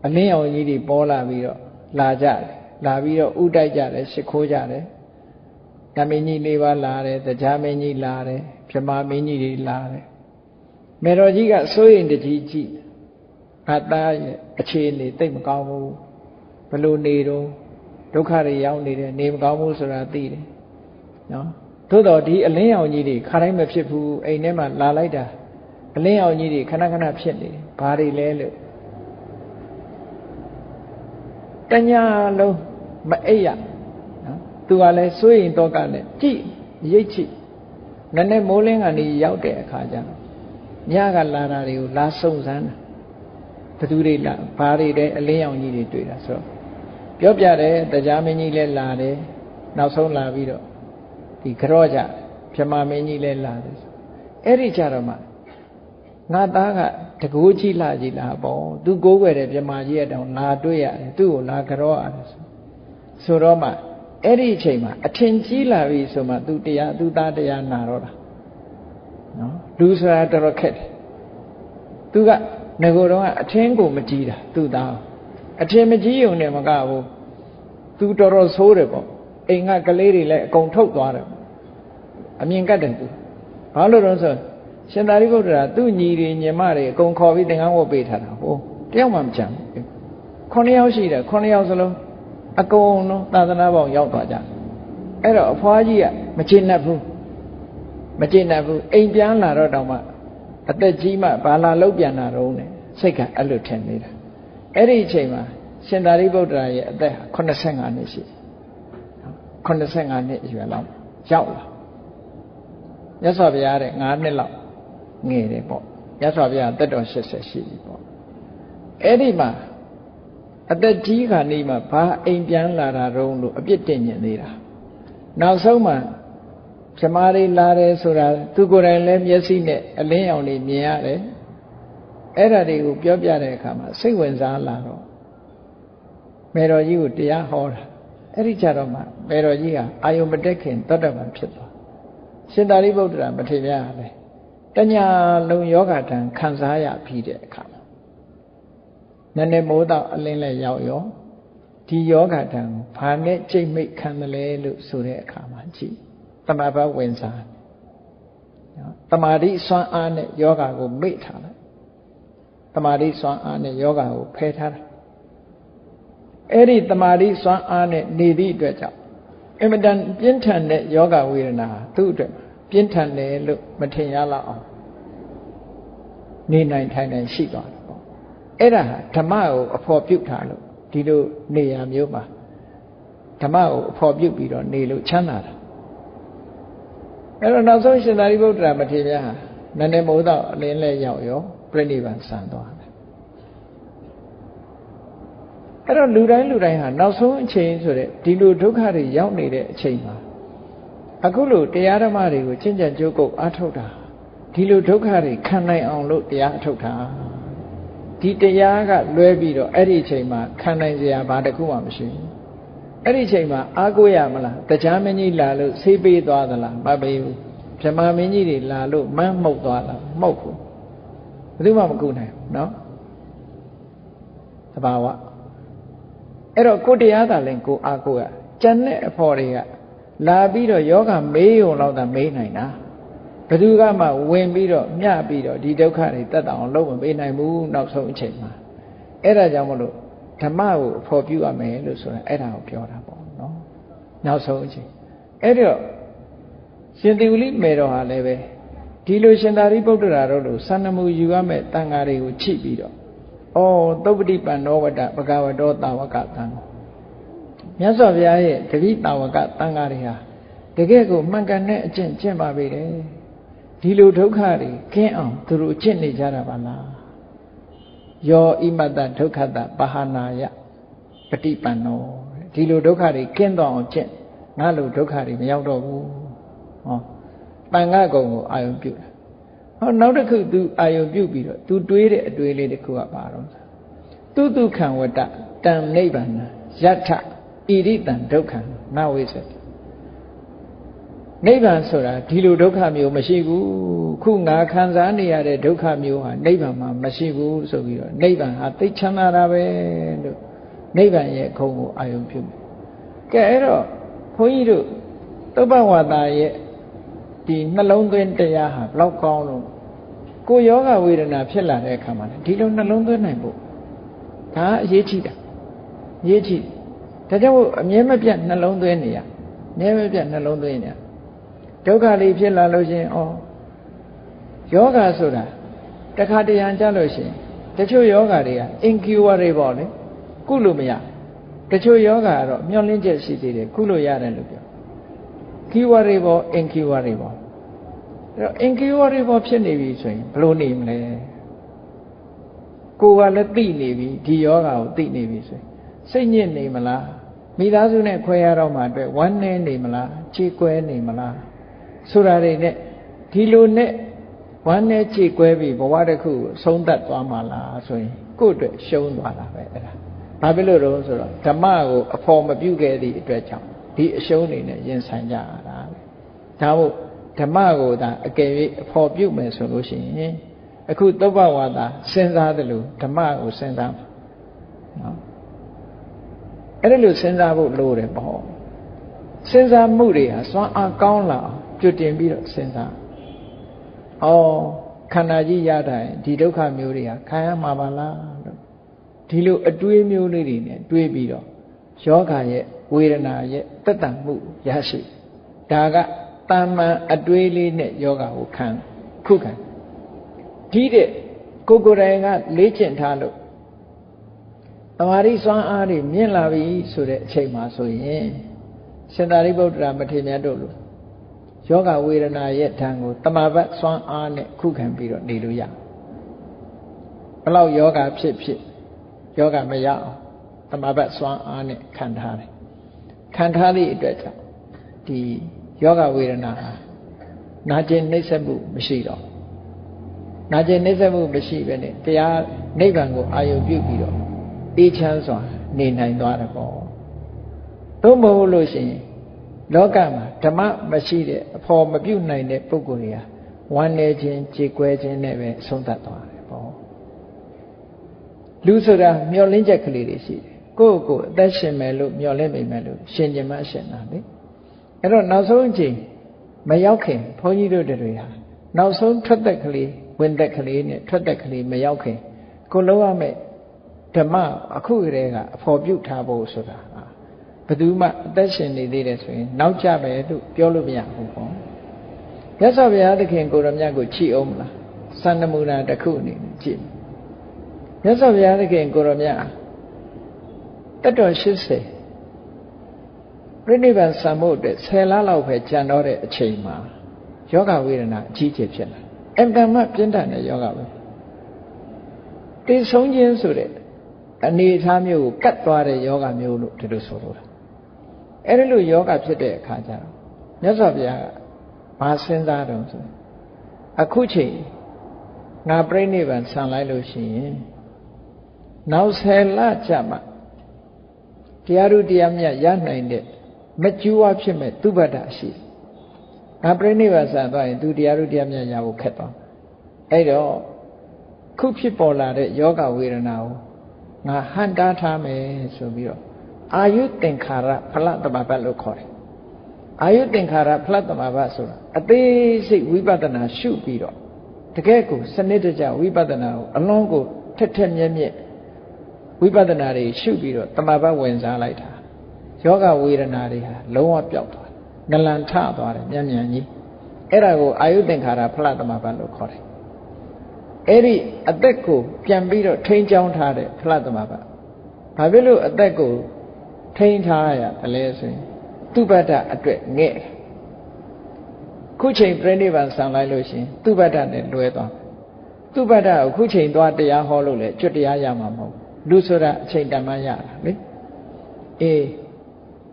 အလင်းအောင်ကြီးတွေပေါ်လာပြီးတော့လာကြတယ်လာပြီးတော့ဥတိုက်ကြတယ်ရှ िख ိုးကြတယ်ဓမ္မင်းကြီး၄ပါးလာတယ်တရားမင်းကြီးလာတယ်ဗြဟ္မာမင်းကြီးတွေလာတယ်မေတော်ကြီးကစိုးရင်တကြီးကြည့်ငါသားရဲ့အခြေအနေသိပ်မကောင်းဘူးဘလို့နေတော့ဒုက္ခတွေရောက်နေတယ်နေမကောင်းဘူးဆိုတာသိတယ်နော်သို့တော်ဒီအလင်းရောင်ကြီးတွေခါတိုင်းမဖြစ်ဘူးအိမ်ထဲမှာလာလိုက်တာအလင်းရောင်ကြီးတွေခဏခဏဖြစ်နေတယ်ဘာတွေလဲလို့တညာလုံးမအိပ်ရနော်သူကလည်းစိုးရင်တော့ကလည်းကြည့်ရိတ်ချိနည်းနည်းမိုးလင်းကနေရောက်တဲ့အခါကျတော့ညကလာတာတွေကိုလာစုံစမ်းတာဘသူတွေလာဘာတွေတဲ့အလင်းရောင်ကြီးတွေတွေ့တာဆိုတော့ပြောပြတယ်တရားမင်းကြီးလည်းလာတယ်နောက်ဆုံးလာပြီးတော့ဒီကြော့ကြဗြဟ္မာမင်းကြီးလည်းလာတယ်အဲ့ဒီကြတော့မှငါသားကတကူကြီးလာကြီးလာပေါ့သူကိုးကွယ်တဲ့ဗြဟ္မာကြီးရဲ့တောင်လာတွေ့ရတယ်သူ့ကိုလာကြော့ရတယ်ဆိုတော့မှအဲ့ဒီအချိန်မှာအထင်ကြီးလာပြီဆိုမှသူတရားသူသားတရားနာတော့တာနော်လူဆိုတာတော်တော်ခက်တယ်သူကငကိုယ်တော့အထင်ကိုမကြီးတာသူသားအထင်မကြီးုံနဲ့မကဘူးသူတော်တော်ဆိုးတယ်ပေါ့အိမ်ကကလေးတွေလည်းအကုန်ထုတ်သွားတယ်အမြင်ကတ်တယ်သူဘာလို့တော့ဆိုရှင်သာရိပုတ္တရာသူ့ညီတွေညီမတွေအကုန်ခေါ်ပြီးသင်္ကန်းဝတ်ပေးထားတာဟိုတယောက်မှမကြံဘူး9ယောက်ရှိတယ်9ယောက်စလုံးအကုန်လုံးသာသနာပေါင်းရောက်သွားကြအဲ့တော့အဖွားကြီးကမကျေနပ်ဘူးအိမ်ပြန်လာတော့တောင်မှအသက်ကြီးမှဘာလာလောက်ပြန်တာတော့နဲ့စိတ်ကအဲ့လိုထင်နေတာအဲ့ဒီအချိန်မှာရှင်သာရိပုတ္တရာရဲ့အသက်85နှစ်ရှိ85နှစ်အရွယ်လောက်ရောက်လာမြတ်စွာဘုရားတဲ့9နှစ်လောက် ငယ်တယ်ပေါ့ရသော်ဗျာတက်တော်80ရှိပြီပေါ့အဲ့ဒီမှာအသက်ကြီးခါနေမှာဘာအိမ်ပြန်လာတာတုံးလို့အပြစ်တင်ညင်နေတာနောက်ဆုံးမှာဓမ္မတွေလာတယ်ဆိုတာသူကိုယ်တိုင်လည်းမျက်စိနဲ့အလင်းရောင်တွေမြင်ရတယ်အဲ့ဒါတွေကိုပြောပြတဲ့အခါမှာစိတ်ဝင်စားလာတော့မေတော်ကြီးကိုတရားဟောတာအဲ့ဒီကြတော့မှမေတော်ကြီးကအာယုံမတက်ခင်သောတပန်ဖြစ်သွားရှင်သာရိပုတ္တရာမထေရကလည်းတညာလုံးယောဂတံခံစားရပြီးတဲ့အခါမှာနည်းနည်းမိုးတော့အလင်းလဲရောက်ရောဒီယောဂတံဘာနဲ့ကြိတ်မိတ်ခံတယ်လဲလို့ဆိုတဲ့အခါမှာကြည့်တမဘဝင်စားနော်တမာတိစွမ်းအားနဲ့ယောဂကိုမိတ်ထားလိုက်တမာတိစွမ်းအားနဲ့ယောဂကိုဖယ်ထားတာအဲ့ဒီတမာတိစွမ်းအားနဲ့နေသည့်အတွက်ကြောင့်အမတန်ပြင်းထန်တဲ့ယောဂဝေဒနာသူ့အတွက်ပြင်းထန်တယ်လို့မထင်ရလောက်အောင်နေနိုင်ထိုင်နိုင်ရှိသွားတယ်ပေါ့အဲ့ဒါဟာဓမ္မကိုအဖော်ပြုထားလို့ဒီလိုနေရာမျိုးမှာဓမ္မကိုအဖော်ပြုပြီးတော့နေလို့ချမ်းသာတာအဲ့တော့နောက်ဆုံးရှင်သာရိပုတ္တရာမထေရဟာနည်းနည်းမိုးတော့အလင်းလဲရောက်ရောပြိဋိဘံစံသွားတယ်အဲ့တော့လူတိုင်းဟာနောက်ဆုံးအချိန်ဆိုတဲ့ဒီလိုဒုက္ခတွေရောက်နေတဲ့အချိန်မှာအခုလိုတရားဓမ္မတွေကိုကျင့်ကြံကြိုးကုပ်အားထုတ်တာဒီလိုဒုက္ခတွေခံနိုင်အောင်လို့တရားထုတ်တာဒီတရားကလွဲပြီးတော့အဲ့ဒီအချိန်မှာခံနိုင်စရာဘာတစ်ခုမှမရှိဘူးအဲ့ဒီအချိန်မှာအားကိုးရမလားတရားမင်းကြီးလာလို့ဆေးပေးသွားသလားမပေးဘူးဗြဟ္မာမင်းကြီးတွေလာလို့မန်းမှုတ်သွားတာမဟုတ်ဘူးဘယ်သူမှမကူနိုင်ဘူးနော်သဘာဝအဲ့တော့ကိုတရားသာလဲကိုအားကိုးရကျန်တဲ့အဖို့တွေကလာပြီးတော့ယောဂမေးုံလောက်သာမေးနိုင်တာဘယ်သူကမှဝင်ပြီးတော့မျှပြီးတော့ဒီဒုက္ခတွေတက်တောင်လုံးမပေးနိုင်ဘူးနောက်ဆုံးအချိန်မှာအဲ့ဒါကြောင့်မလို့ဓမ္မကိုအဖို့ပြုရမယ်လို့ဆိုတာအဲ့ဒါကိုပြောတာပေါ့နော်နောက်ဆုံးအချိန်အဲ့တော့ရှင်သေဝလိမေတော်ဟာလည်းပဲဒီလိုရှင်သာရိပုတ္တရာတို့လိုစန္ဒမူယူရမဲ့တန်ဃာတွေကိုချိပြီးတော့ဩသုပ္ပတိပန္နောဝတ္တဘဂဝတောတာဝကတံမြတ်စွာဘုရားရဲ့တတိတာဝကတန်ဃာတွေဟာတကယ်ကိုမှန်ကန်တဲ့အကျင့်ကျင့်ပါပေတယ်ဒီလိုဒုက္ခတွေကင်းအောင်သူတို့ကျင့်နေကြတာပါလားယောဣမတ္တဒုက္ခတပဟာနာယပฏิပန္နောဒီလိုဒုက္ခတွေကင်းတော့အောင်ကျင့်ငါလိုဒုက္ခတွေမရောက်တော့ဘူးဟောတန်ခါကုံကိုအာယုံပြုတာဟောနောက်တစ်ခု तू အာယုံပြုပြီးတော့ तू တွေးတဲ့အတွေးလေးတစ်ခုကပါတော့သူတုခံဝတ္တတံနိဗ္ဗာန်ယထဣရိတံဒုက္ခံနဝိသတိနိဗ္ဗာန်ဆိုတာဒီလိုဒုက္ခမျိုးမရှိဘူးခုငါခံစားနေရတဲ့ဒုက္ခမျိုးဟာနိဗ္ဗာန်မှာမရှိဘူးဆိုပြီးတော့နိဗ္ဗာန်ဟာသိချမ်းသာတာပဲလို့နိဗ္ဗာန်ရဲ့ခုံကိုအာယုံပြုတယ်ကဲအဲ့တော့ဘုန်းကြီးတို့သုဘဝါဒရဲ့ဒီနှလုံးသွင်းတရားဟာဘလောက်ကောင်းလို့ကိုယောဂဝေဒနာဖြစ်လာတဲ့အခါမှာဒီလိုနှလုံးသွင်းနိုင်ဖို့ဒါအရေးကြီးတာအရေးကြီးဒါကြောင့်အမြဲမပြတ်နှလုံးသွင်းနေရအမြဲမပြတ်နှလုံးသွင်းနေရဒုက္ခလေးဖြစ်လာလို့ရှိရင်ယောဂဆိုတာတခါတရံကြလို့ရှိရင်တချို့ယောဂတွေက incurable ပေါ့လေကုလို့မရတချို့ယောဂကတော့မျောလင်းချက်ရှိသေးတယ်ကုလို့ရတယ်လို့ပြော curable incurable အဲ့တော့ incurable ဖြစ်နေပြီဆိုရင်ဘယ်လိုနေမလဲကိုယ်ကလည်းသိနေပြီဒီယောဂကိုသိနေပြီဆိုရင်စိတ်ညစ်နေမလားမိသားစုနဲ့ခွဲရတော့မှအတွက်ဝမ်းနည်းနေမလားခြေကွဲနေမလားဆိုတာတွေနဲ့ဒီလိုနဲ့ဝမ်းနဲ့ခြေကွဲပြီးဘဝတစ်ခုကိုဆုံးသက်သွားမှလားဆိုရင်ကိုယ့်အတွက်ရှုံးသွားတာပဲအဲ့ဒါဘာဖြစ်လို့တော့ဆိုတော့ဓမ္မကိုအဖို့မပြုခဲ့သည့်အတွက်ကြောင့်ဒီအရှုံးတွေနဲ့ရင်ဆိုင်ကြရတာပဲဒါမို့ဓမ္မကိုသာအကယ်၍အဖို့ပြုမယ်ဆိုလို့ရှိရင်အခုသုဘဝါဒစဉ်းစားတယ်လို့ဓမ္မကိုစဉ်းစားမှာနော်အဲ့ဒါလို့စဉ်းစားဖို့လိုတယ်ပေါ့စဉ်းစားမှုတွေဟာစွမ်းအားကောင်းလာအောင်ပြုတင်ပြီးတော့စဉ်းစားခန္ဓာကြီးရတိုင်းဒီဒုက္ခမျိုးတွေဟာခံရမှာပါလားလို့ဒီလိုအတွေးမျိုးလေးတွေနဲ့တွေးပြီးတော့ယောဂရဲ့ဝေဒနာရဲ့တက်တန်မှုရရှိဒါကတာမန်အတွေးလေးနဲ့ယောဂကိုခံခုခံဒီတဲ့ကိုယ်တိုင်ကလေ့ကျင့်ထားလို့သမာဓိစွမ်းအားတွေမြင့်လာပြီဆိုတဲ့အချိန်မှာဆိုရင်ရှင်သာရိပုတ္တရာမထေရမြတ်တို့လို ယောဂဝေဒနာရဲ့ဓာတ်ကိုတမာပတ်စွမ်းအားနဲ့ခုခံပြီးတော့နေလို့ရဘလောက်ယောဂဖြစ်ဖြစ်ယောဂမရအောင်တမာပတ်စွမ်းအားနဲ့ခံထားတယ်ခံထားသည့်အတွက်ကြောင့်ဒီယောဂဝေဒနာဟာနာကျင်နှိမ့်ဆက်မှုမရှိတော့နာကျင်နှိမ့်ဆက်မှုမရှိပဲနဲ့တရားနိဗ္ဗာန်ကိုအာရုံပြုပြီးတော့အေးချမ်းစွာနေနိုင်သွားတယ်ပေါ့သို့မဟုတ်လို့ရှိရင်လောကမှာဓမ္မမရှိတဲ့အဖို့မပြုတ်နိုင်တဲ့ပုဂ္ဂိုလ်တွေကဝမ်းနေခြင်းကြေကွဲခြင်းနဲ့ပဲဆုံးသတ်သွားတယ်ပေါ့လူဆိုတာမျောလင်းချက်ကလေးတွေရှိတယ်ကိုယ့်ကိုယ်အသက်ရှင်မယ်လို့မျောလင့်မိမယ်လို့ရှင်ကျင်မှရှင်တာလေအဲ့တော့နောက်ဆုံးအချိန်မရောက်ခင်ဘုန်းကြီးတို့တွေဟာနောက်ဆုံးထွက်သက်ကလေးဝင်သက်ကလေးနဲ့ထွက်သက်ကလေးမရောက်ခင်ကိုလုံးရမယ်ဓမ္မအခုကလေးကအဖို့ပြုတ်ထားဖို့ဆိုတာဘယ်သူမှအသက်ရှင်နေသေးတယ်ဆိုရင်နောက်ကျပဲလို့ပြောလို့မရဘူးပေါ့မြတ်စွာဘုရားသခင်ကိုရမြတ်ကိုချီအောင်မလားစံနမူနာတစ်ခုအနေနဲ့ကြည့်မြတ်စွာဘုရားသခင်ကိုရမြတ်တတ်တော်80ပြိဋိဘံစံဖို့အတွက်10လလောက်ပဲကြံတော့တဲ့အချိန်မှာယောဂဝေဒနာအကြီးကျယ်ဖြစ်လာအင်္ဂမပြင်းထန်တဲ့ယောဂပဲတိဆုံးခြင်းဆိုတဲ့အနေအထားမျိုးကိုကတ်သွားတဲ့ယောဂမျိုးလို့ဒီလိုဆိုလို့အဲ့ဒီလိုယောဂဖြစ်တဲ့အခါကျတော့မြတ်စွာဘုရားကဘာစဉ်းစားတော့ဆိုအခုချိန်ငါပြိဋိဘံဆံလိုက်လို့ရှိရင်နောက်10လကြာမှတရားဥတရားမြတ်ရနိုင်တဲ့မကျူးဝဖြစ်မဲ့သူပတ္တရှိငါပြိဋိဘံဆံသွားရင်သူတရားဥတရားမြတ်ရဖို့ခက်သွားအဲ့တော့ခုဖြစ်ပေါ်လာတဲ့ယောဂဝေဒနာကိုငါဟန်တားထားမယ်ဆိုပြီးတော့အာယုသင်္ခါရဖလတမဘတ်လို့ခေါ်တယ်အာယုသင်္ခါရဖလတမဘတ်ဆိုတာအသေးစိတ်ဝိပဿနာရှုပြီးတော့တကယ်ကိုစနစ်တကျဝိပဿနာကိုအလုံးကိုထက်ထက်မြက်မြက်ဝိပဿနာတွေရှုပြီးတော့တမဘတ်ဝင်စားလိုက်တာယောဂဝေဒနာတွေဟာလုံးဝပျောက်သွားတယ်နလန်ထသွားတယ်မြန်မြန်ကြီးအဲ့ဒါကိုအာယုသင်္ခါရဖလတမဘတ်လို့ခေါ်တယ်အဲ့ဒီအသက်ကိုပြန်ပြီးတော့ထိန်းချောင်းထားတဲ့ဖလသမဘဘာဖြစ်လို့အသက်ကိုထိန်းထားရတယ်လဲဆိုရင်သူပတ္တအတွက်ငဲ့ခုချိန်ပြိဋိဘံဆံလိုက်လို့ရှိရင်သူပတ္တနဲ့လွဲသွားသူပတ္တကိုခုချိန်သွားတရားဟောလို့လေကျွတ်တရားရမှာမဟုတ်လူဆိုတာအချိန်တန်မှရတာလေအေး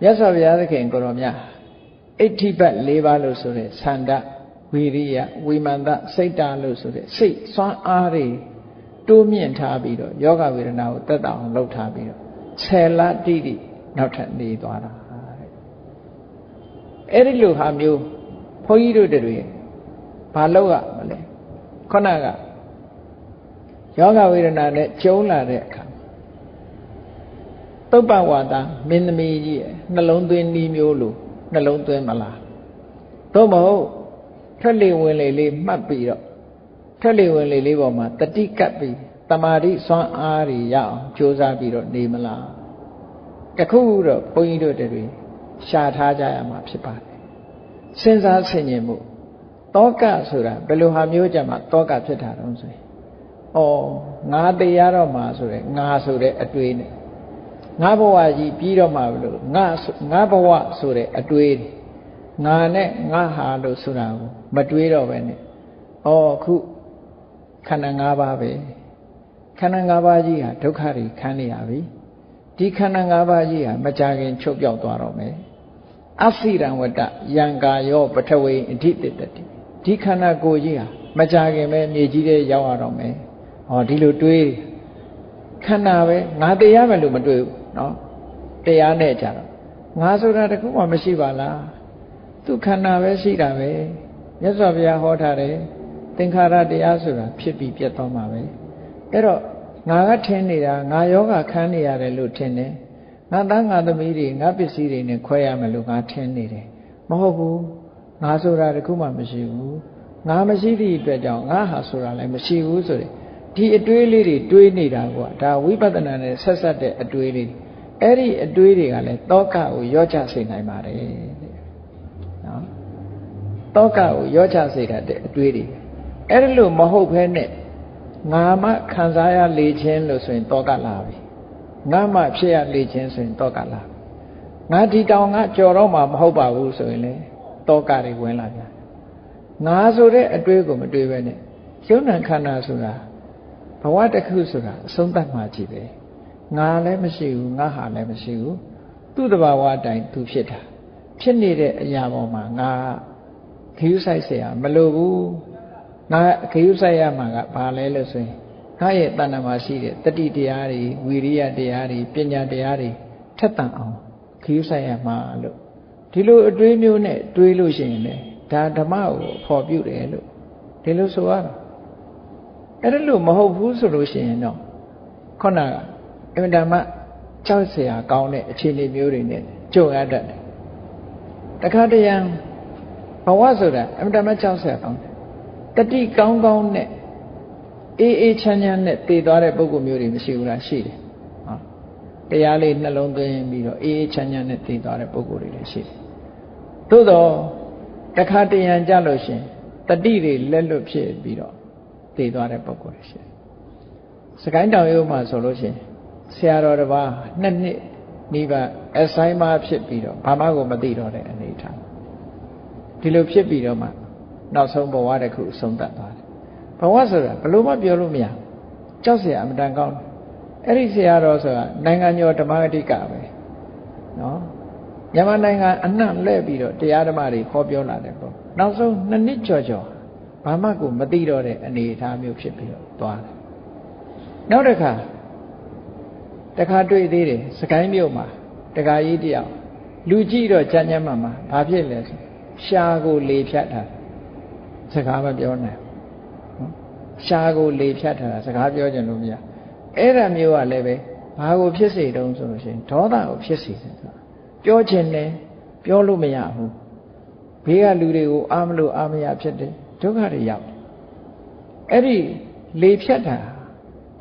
မြတ်စွာဘုရားသခင်ကိုရောမြတ်အဋ္ဌိပတ်၄ပါးလို့ဆိုတဲ့သန္တဝိရိယဝိမာန်တစိတ်တလို့ဆိုတဲ့စိတ်စွမ်းအားတွေတိုးမြင့်ထားပြီးတော့ယောဂဝေဒနာကိုတက်တောင်လှုပ်ထားပြီးတော့10လတိတိနောက်ထပ်နေသွားတာတဲ့အဲ့ဒီလိုဟာမျိုးဘုန်းကြီးတို့တွေဘာလုပ်ရမလဲခုနကယောဂဝေဒနာနဲ့ကျုံလာတဲ့အခါသုပ္ပဝါဒမင်းသမီးကြီးရဲ့နှလုံးသွင်းနည်းမျိုးလိုနှလုံးသွင်းမလားသို့မဟုတ်ထက်လေဝင်လေလေးမှတ်ပြီးတော့ထက်လေဝင်လေလေးပေါ်မှာတတိကပ်ပြီးတမာတိစွမ်းအားတွေရအောင်ကြိုးစားပြီးတော့နေမလားတခုတော့ဘုန်းကြီးတို့တွေရှာထားကြရမှာဖြစ်ပါတယ်စဉ်းစားဆင်ခြင်မှုတောကဆိုတာဘယ်လိုဟာမျိုးကြမှာတောကဖြစ်တာတော့ဆိုရင်ငါတရားတော့မှာဆိုတဲ့ငါဆိုတဲ့အတွေ့နဲ့ငါဘဝကြီးပြီးတော့မှာလို့ငါဘဝဆိုတဲ့အတွေ့ငါနဲ့ငါဟာလို့ဆိုတာကိုမတွေးတော့ပဲနဲ့အခုခန္ဓာ၅ပါးပဲခန္ဓာ၅ပါးကြီးဟာဒုက္ခတွေခံနေရပြီဒီခန္ဓာ၅ပါးကြီးဟာမကြခင်ချုပ်ပြောက်သွားတော့မယ်အစိရံဝတ္တယံကာယောပထဝေအဋ္ဌိတတတိဒီခန္ဓာကိုယ်ကြီးဟာမကြခင်ပဲမြေကြီးထဲရောက်ရတော့မယ်ဒီလိုတွေးခန္ဓာပဲငါတရားပဲလို့မတွေးဘူးနော်တရားနဲ့ကြတော့ငါဆိုတာတခုမှမရှိပါလားသူခန္ဓာပဲရှိတာပဲမြတ်စွာဘုရားဟောထားတယ်သင်္ခါရတရားဆိုတာဖြစ်ပြီးပြတ်သွားမှာပဲအဲ့တော့ငါကထင်နေတာငါယောဂခံနေရတယ်လို့ထင်တယ်ငါသားငါသမီးတွေငါပစ္စည်းတွေနဲ့ခွဲရမယ်လို့ငါထင်နေတယ်မဟုတ်ဘူးငါဆိုတာတခုမှမရှိဘူးငါမရှိသည့်အတွက်ကြောင့်ငါဟာဆိုတာလည်းမရှိဘူးဆိုတဲ့ဒီအတွေးလေးတွေတွေးနေတာကဒါဝိပဿနာနဲ့ဆက်ဆက်တဲ့အတွေးလေးအဲ့ဒီအတွေးတွေကလည်းတောကကိုရောချစေနိုင်ပါတယ်နော်တောကကိုရောချစေတတ်တဲ့အတွေးတွေအဲ့ဒီလိုမဟုတ်ဘဲနဲ့ငါမှခံစားရလေခြင်းလို့ဆိုရင်တောကလာပြီငါမှဖြစ်ရလေခြင်းဆိုရင်တောကလာငါဒီတောင်ငါကြော်တော့မှမဟုတ်ပါဘူးဆိုရင်လေ တောကတွေဝင်လာပြန်ငါဆိုတဲ့အတွေးကိုမတွေးပဲနဲ့ယုံနာခန္ဓာဆိုတာဘဝတစ်ခုဆိုတာအဆုံးသတ်မှကြည့်ပဲငါလည်းမရှိဘူးငါဟာလည်းမရှိဘူးသူ့တဘာဝအတိုင်းသူဖြစ်တာဖြစ်နေတဲ့အရာပေါ်မှာငါခရူးဆိုင်เสียမလိုဘူးငါခရူးဆိုင်ရမှာကဘာလဲလို့ဆိုရင်ငါရဲ့တဏ္ဍာမှာရှိတဲ့တတိတရားတွေဝီရိယတရားတွေပညာတရားတွေထက်သန်အောင်ခရူးဆိုင်ရမှာလို့ဒီလိုအတွေးမျိုးနဲ့တွေးလို့ရှိရင်လေဒါဓမ္မကိုဖော်ပြတယ်လို့ဒီလိုဆိုရတာအဲ့ဒါလို့မဟုတ်ဘူးဆိုလို့ရှိရင်တော့ခုနကအင်မတန်မှကြောက်เสียကောင်းတဲ့အခြေအနေမျိုးတွေနဲ့ကြုံရတတ်တယ်တခါတရံဘဝဆိုတာအင်မတန်မှကြောက်เสียကောင်းတယ်တတိကောင်းကောင်းနဲ့အေးချမ်းချမ်းနဲ့တည်သွားတဲ့ပုဂ္ဂိုလ်မျိုးတွေမရှိဘူးလားရှိတယ်ဟာတရားလေးနှလုံးသွင်းပြီးတော့အေးချမ်းချမ်းနဲ့တည်သွားတဲ့ပုဂ္ဂိုလ်တွေလည်းရှိတယ်သို့တော့တခါတရံကြလို့ရှင်တတိတွေလက်လွတ်ဖြစ်ပြီးတော့တည်သွားတဲ့ပုဂ္ဂိုလ်တွေရှိတယ်စကိုင်းတောင်ရိုးမှာဆိုလို့ရှင်ဆရာတော်တစ်ပါး2 နှစ်နီးပါးအဆိုင်မဖြစ်ပြီးတော့ဘာမှကိုမသိတော့တဲ့အနေအထားဒီလိုဖြစ်ပြီးတော့မှနောက်ဆုံးဘဝတစ်ခုဆုံးသတ်သွားတယ်ဘဝဆိုတာဘလို့မှပြောလို့မရကြောက်เสียအမတန်ကောင်းအဲ့ဒီဆရာတော်ဆိုတာနိုင်ငံကျော်ဓမ္မဂတိကပဲနော်မြန်မာနိုင်ငံအနှံ့လဲပြီးတော့တရားဓမ္မတွေဟောပြောလာတယ်ပေါ့နောက်ဆုံး2 နှစ်ကျော်ဘာမှကိုမသိတော့တဲ့အနေအထားမျိုးဖြစ်ပြီးတော့သွားတယ်နောက်တစ်ခါတွေ့သေးတယ်စကိုင်းမြို့မှာတခါကြီးတယောက်လူကြည့်တော့ကြမ်းကြမ်းမှမှဘာဖြစ်လဲဆိုရှားကိုလေဖြတ်တာစကားမပြောနိုင်နော်ရှားကိုလေဖြတ်တာစကားပြောကြလို့မရအဲ့ဒါမျိုးကလည်းပဲဘာကိုဖြစ်စေတုံးဆိုလို့ရှိရင်ဒေါသကိုဖြစ်စေတယ်ဆိုတာပြောချင်တယ်ပြောလို့မရဘူးဘေးကလူတွေကိုအားမလို့အားမရဖြစ်တယ်ဒုက္ခတွေရောက်အဲ့ဒီလေဖြတ်တာ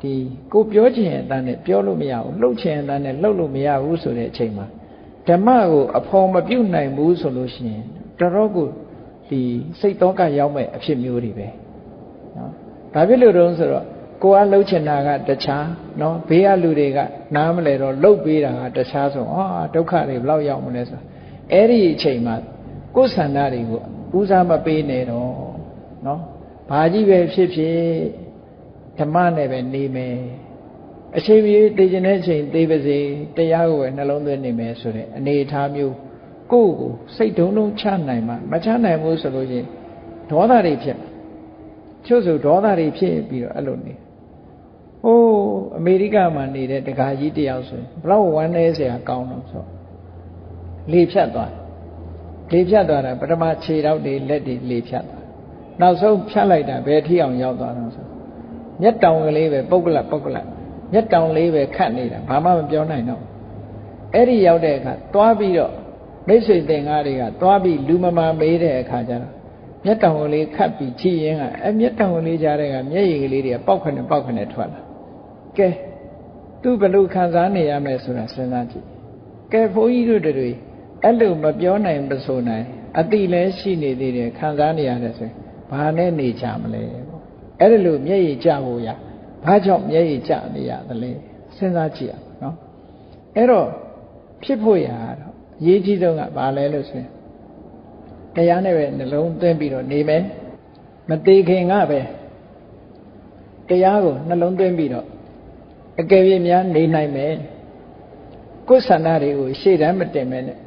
ဒီကိုပြောချင်တဲ့အတန်းနဲ့ပြောလို့မရဘူးလှုပ်ချင်တဲ့အတန်းနဲ့လှုပ်လို့မရဘူးဆိုတဲ့အချိန်မှာဓမ္မကိုအဖော်မပြုတ်နိုင်ဘူးဆိုလို့ရှိရင်တော်တော်ကိုဒီစိတ်တောကရောက်မဲ့အဖြစ်မျိုးတွေပဲနော်ဒါဖြစ်လို့တော့ဆိုတော့ကိုကလှုပ်ချင်တာကတခြားနော်ဘေးကလူတွေကနားမလဲတော့လှုပ်ပေးတာကတခြားဆိုဒုက္ခတွေဘယ်လောက်ရောက်မလဲဆိုအဲ့ဒီအချိန်မှာကိုယ်ဆန္ဒတွေကိုဦးစားမပေးနဲ့တော့နော်ဘာကြီးပဲဖြစ်ဖြစ်ဓမ္မနဲ့ပဲနေမယ်အချိန်ကြီးတည်ခြင်းတဲ့အချိန်သိပါစေတရားကိုပဲနှလုံးသွင်းနေမယ်ဆိုတဲ့အနေအထားမျိုးကိုယ့်ကိုစိတ်ဒုံဒုံချနိုင်မှမချနိုင်ဘူးဆိုလို့ချင်းဒေါသတွေဖြစ်ချို့ဆိုဒေါသတွေဖြစ်ပြီးတော့အဲ့လိုနေဟိုးအမေရိကမှာနေတဲ့တက္ကကြီးတယောက်ဆိုရင်ဘလောက်ဝမ်းနည်းစရာကောင်းတော့ဆိုလေဖြတ်သွားတာပထမခြေထောက်တွေလက်တွေလေဖြတ်သွားနောက်ဆုံးဖြတ်လိုက်တာဘယ်ထိအောင်ရောက်သွားတော့ဆိုမျက်တောင်ကလေးပဲပုဂ္ဂလမျက်တောင်လေးပဲခတ်နေတာဘာမှမပြောနိုင်တော့အဲ့ဒီရောက်တဲ့အခါသွားပြီးတော့မိတ်ဆွေသင်္ကားတွေကသွားပြီးလူမမာမေးတဲ့အခါကျတော့မျက်တောင်ကလေးခတ်ပြီးကြည့်ရင်ကမျက်တောင်ကလေးကြားတဲ့ကမျက်ရည်ကလေးတွေကပေါက်ခနဲ့ထွက်လာကဲသူဘလို့ခံစားနေရမယ်ဆိုတာစဉ်းစားကြည့်ကဲဘုန်းကြီးတို့တွေအဲ့လိုမပြောနိုင်မဆိုနိုင်အတိလည်းရှိနေသေးတယ်ခံစားနေရတယ်ဆိုရင်ဘာနဲ့နေကြမလဲပေါ့အဲ့ဒါလို့မျက်ရည်ကျဖို့ရဘာကြောင့်မျက်ရည်ကျနေရသလဲစဉ်းစားကြည့်ရအောင်နော်အဲ့တော့ဖြစ်ဖို့ရတော့အရေးကြီးဆုံးကဘာလဲလို့ဆိုရင်တရားနဲ့ပဲနှလုံးသွင်းပြီးတော့နေမယ်မသေးခင်ကပဲတရားကိုနှလုံးသွင်းပြီးတော့အကယ်၍များနေနိုင်မယ်ကိုယ်ဆန္ဒတွေကိုရှေ့တန်းမတင်မဲနဲ့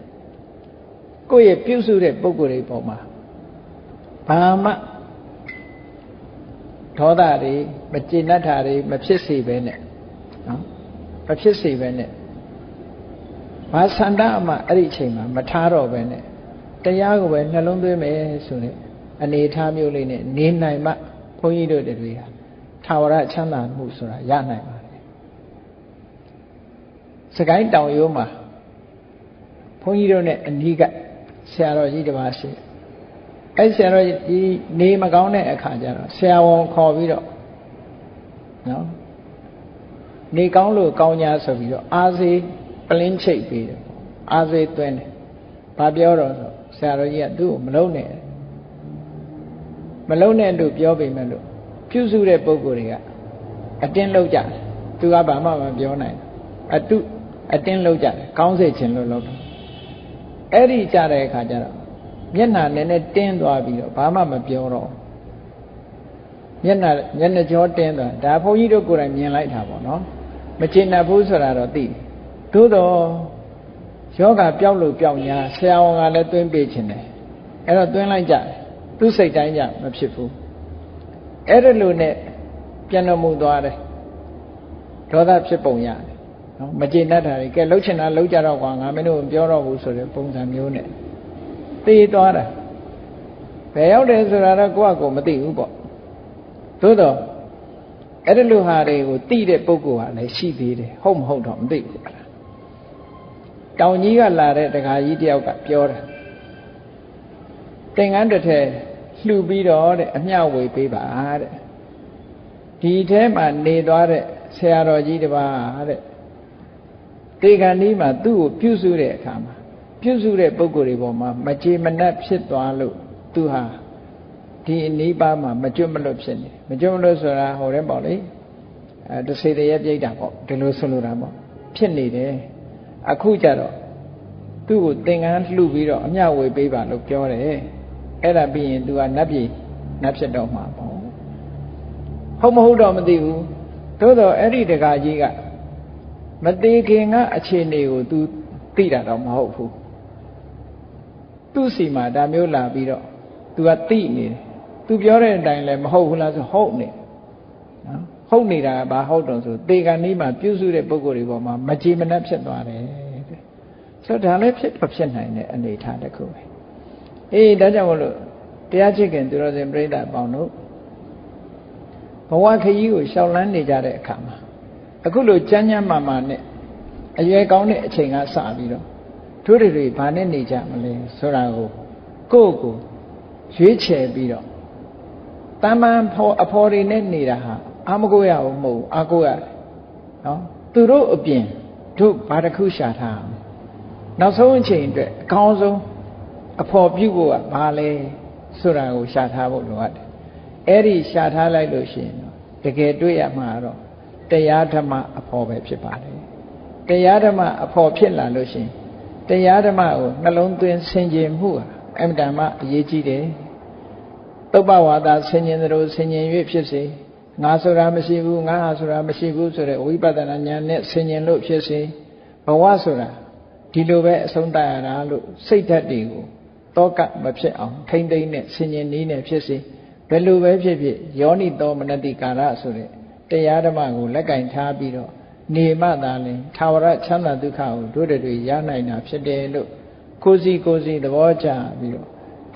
ကိုယ့်ရဲ့ပြုစုတဲ့ပုံကိုယ်တွေပေါ်မှာဘာမှဒေါသတွေမကျေနပ်တာတွေမဖြစ်စေပဲနဲ့နော်မဖြစ်စေပဲနဲ့ဘာဆန္ဒမှအဲ့ဒီအချိန်မှာမထားတော့ပဲနဲ့တရားကိုပဲနှလုံးသွင်းမယ်ဆိုတဲ့အနေအထားမျိုးလေးနဲ့နေနိုင်မှဘုန်းကြီးတို့တွေဟာထာဝရချမ်းသာမှုဆိုတာရနိုင်ပါတယ်စကိုင်းတောင်ရိုးမှာဘုန်းကြီးတို့နဲ့အနီးကဆရာတော်ကြီးတစ်ပါးရှိအဲ့ဆရာတော်ကြီးနေမကောင်းတဲ့အခါကျတော့ဆရာဝန်ခေါ်ပြီးတော့နော်နေကောင်းလို့ကောင်း냐ဆိုပြီးတော့အာစေးပလင်းချိတ်ပြီးတယ်အာစေးသွင်းတယ်ဘာပြောတော့ဆိုဆရာတော်ကြီးကသူ့ကိုမလုံးနဲ့လို့ပြောပေမဲ့လို့ပြုစုတဲ့ပုဂ္ဂိုလ်တွေကအတင်းလောက်ကြတယ်သူကဘာမှမပြောနိုင်ဘူးအတင်းလောက်ကြတယ်ကောင်းစေခြင်းလို့လုပ်တယ်အဲ့ဒီကြတဲ့အခါကျတော့ မျက်နှာနဲ့တင်းသွားပြီးတော့ဘာမှမပြောတော့မျက်နှာကြောတင်းသွားဒါဘုန်းကြီးတို့ကိုယ်တိုင်မြင်လိုက်တာပေါ့နော်မကျေနပ်ဘူးဆိုတာတော့သိသို့တော့ယောဂပျောက်လို့ပျောက်ညာဆရာဝန်ကလည်းသွင်းပေးခြင်းတယ်အဲ့တော့သွင်းလိုက်ကြတယ်သူ့စိတ်တိုင်းကြမဖြစ်ဘူးအဲ့ဒါလို့နဲ့ပြန်တော်မူသွားတယ်ဒေါသဖြစ်ပုံရတယ်နော်မကျေနပ်တာတွေကဲလှုပ်ချင်တာလှုပ်ကြတော့ကွာငါမင်းတို့မပြောတော့ဘူးဆိုတဲ့ပုံစံမျိုးနဲ့သိသွားတာဘယ်ရောက်တယ်ဆိုတာတော့ကိုယ့်အကိုမသိဘူးပေါ့သို့တော့အဲ့ဒီလိုဟာတွေကိုသိတဲ့ပုဂ္ဂိုလ်ဟာလည်းရှိသေးတယ်ဟုတ်မဟုတ်တော့မသိဘူးတောင်ကြီးကလာတဲ့တခါကြီးတယောက်ကပြောတယ်သင်္ကန်းတစ်ထည်လှူပြီးတော့တဲ့အမျှဝေပေးပါတဲ့ဒီထဲမှာနေသွားတဲ့ဆရာတော်ကြီးတစ်ပါးတဲ့တေခန္ဒီမှာသူ့ကိုပြုစုတဲ့အခါမှာပြုစုတဲ့ပုဂ္ဂိုလ်တွေပေါ်မှာမကြေမနပ်ဖြစ်သွားလို့သူဟာဒီအနိဗ္ဗာန်မှာမကျွတ်မလွတ်ဖြစ်နေမကျွတ်မလွတ်ဆိုတာဟိုတဲ့ပေါ့လေတစေတည်းပြိတ္တာပေါ့ဒီလိုဆိုလိုတာပေါ့ဖြစ်နေတယ်အခုကြတော့သူ့ကိုသင်္ကန်းလှူပြီးတော့အမျှဝေပေးပါလို့ပြောတယ်အဲ့ဒါပြီးရင်သူကနတ်ပြည်နတ်ဖြစ်တော့မှာပေါ့ဟုတ်မဟုတ်တော့မသိဘူးသို့တော့အဲ့ဒီတကားကြီးကမသေးခင်ကအခြေအနေကို तू သိတာတော့မဟုတ်ဘူးသူ့စီမှာဒါမျိုးလာပြီးတော့ तू ကသိနေတယ် तू ပြောတဲ့အတိုင်းလည်းမဟုတ်ဘူးလားဆိုဟုတ်နေနော်ဟုတ်နေတာကဘာဟုတ်တော့ဆိုသေကံนี้မှာပြုစုတဲ့ပုဂ္ဂိုလ်တွေပေါ်မှာမကြည်မနှက်ဖြစ်သွားတယ်ဆိုတော့ဒါလည်းဖြစ်နိုင်တဲ့အနေအထားတစ်ခုပဲအေးဒါကြောင့်မလို့တရားချစ်ခင်သူတော်စင်ပြိဿအပေါင်းတို့ဘဝခရီးကိုရှောက်လန်းနေကြတဲ့အခါမှာအခုလိုကျမ်းမာမာနဲ့အရွယ်ကောင်းတဲ့အချိန်ကစပြီးတော့တို့တွေဘာနဲ့နေကြမလဲဆိုတာကိုကိုယ့်ကိုရွေးချယ်ပြီးတော့တမန်အဖော်တွေနဲ့နေတာဟာအာမကိုရအောင်မဟုတ်အာကိုရတယ်နော်သူတို့အပြင်တို့ဘာတစ်ခုရှာထားအောင်နောက်ဆုံးအချိန်အတွက်အကောင်းဆုံးအဖော်ပြုဖို့ကဘာလဲဆိုတာကိုရှာထားဖို့လိုအပ်တယ်အဲ့ဒီရှာထားလိုက်လို့ရှိရင်တကယ်တွေ့ရမှာတော့တရားဓမ္မအဖော်ပဲဖြစ်ပါတယ်တရားဓမ္မအဖော်ဖြစ်လာလို့ရှိရင်တရားဓမ္မကိုနှလုံးသွင်းဆင်ခြင်မှုဟာအမှန်တမ်းအရေးကြီးတယ်သုဘဝါဒဆင်ခြင်သလိုဆင်ခြင်၍ဖြစ်စေငါဆိုတာမရှိဘူးငါဟာဆိုတာမရှိဘူးဆိုတဲ့ဝိပဿနာဉာဏ်နဲ့ဆင်ခြင်လို့ဖြစ်စေဘဝဆိုတာဒီလိုပဲအဆုံးသတ်ရတာလို့စိတ်ဓာတ်တွေကိုတောကမဖြစ်အောင်ထိမ့်သိမ့်နဲ့ဆင်ခြင်နည်းနဲ့ဖြစ်စေဘယ်လိုပဲဖြစ်ဖြစ်ယောနိသောမနတိကာရဆိုတဲ့တရားဓမ္မကိုလက်ကင်ထားပြီးတော့နေမှသာလင်ထာဝရချမ်းသာဒုက္ခကိုတို့တွေရနိုင်တာဖြစ်တယ်လို့ကိုစီသဘောကျပြီးတော့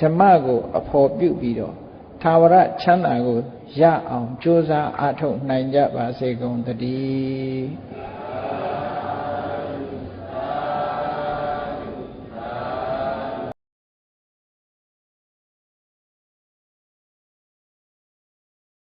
ဓမ္မကိုအဖော်ပြုပြီးတော့ထာဝရချမ်းသာကိုရအောင်ကြိုးစားအားထုတ်နိုင်ကြပါစေကုန်သတည်း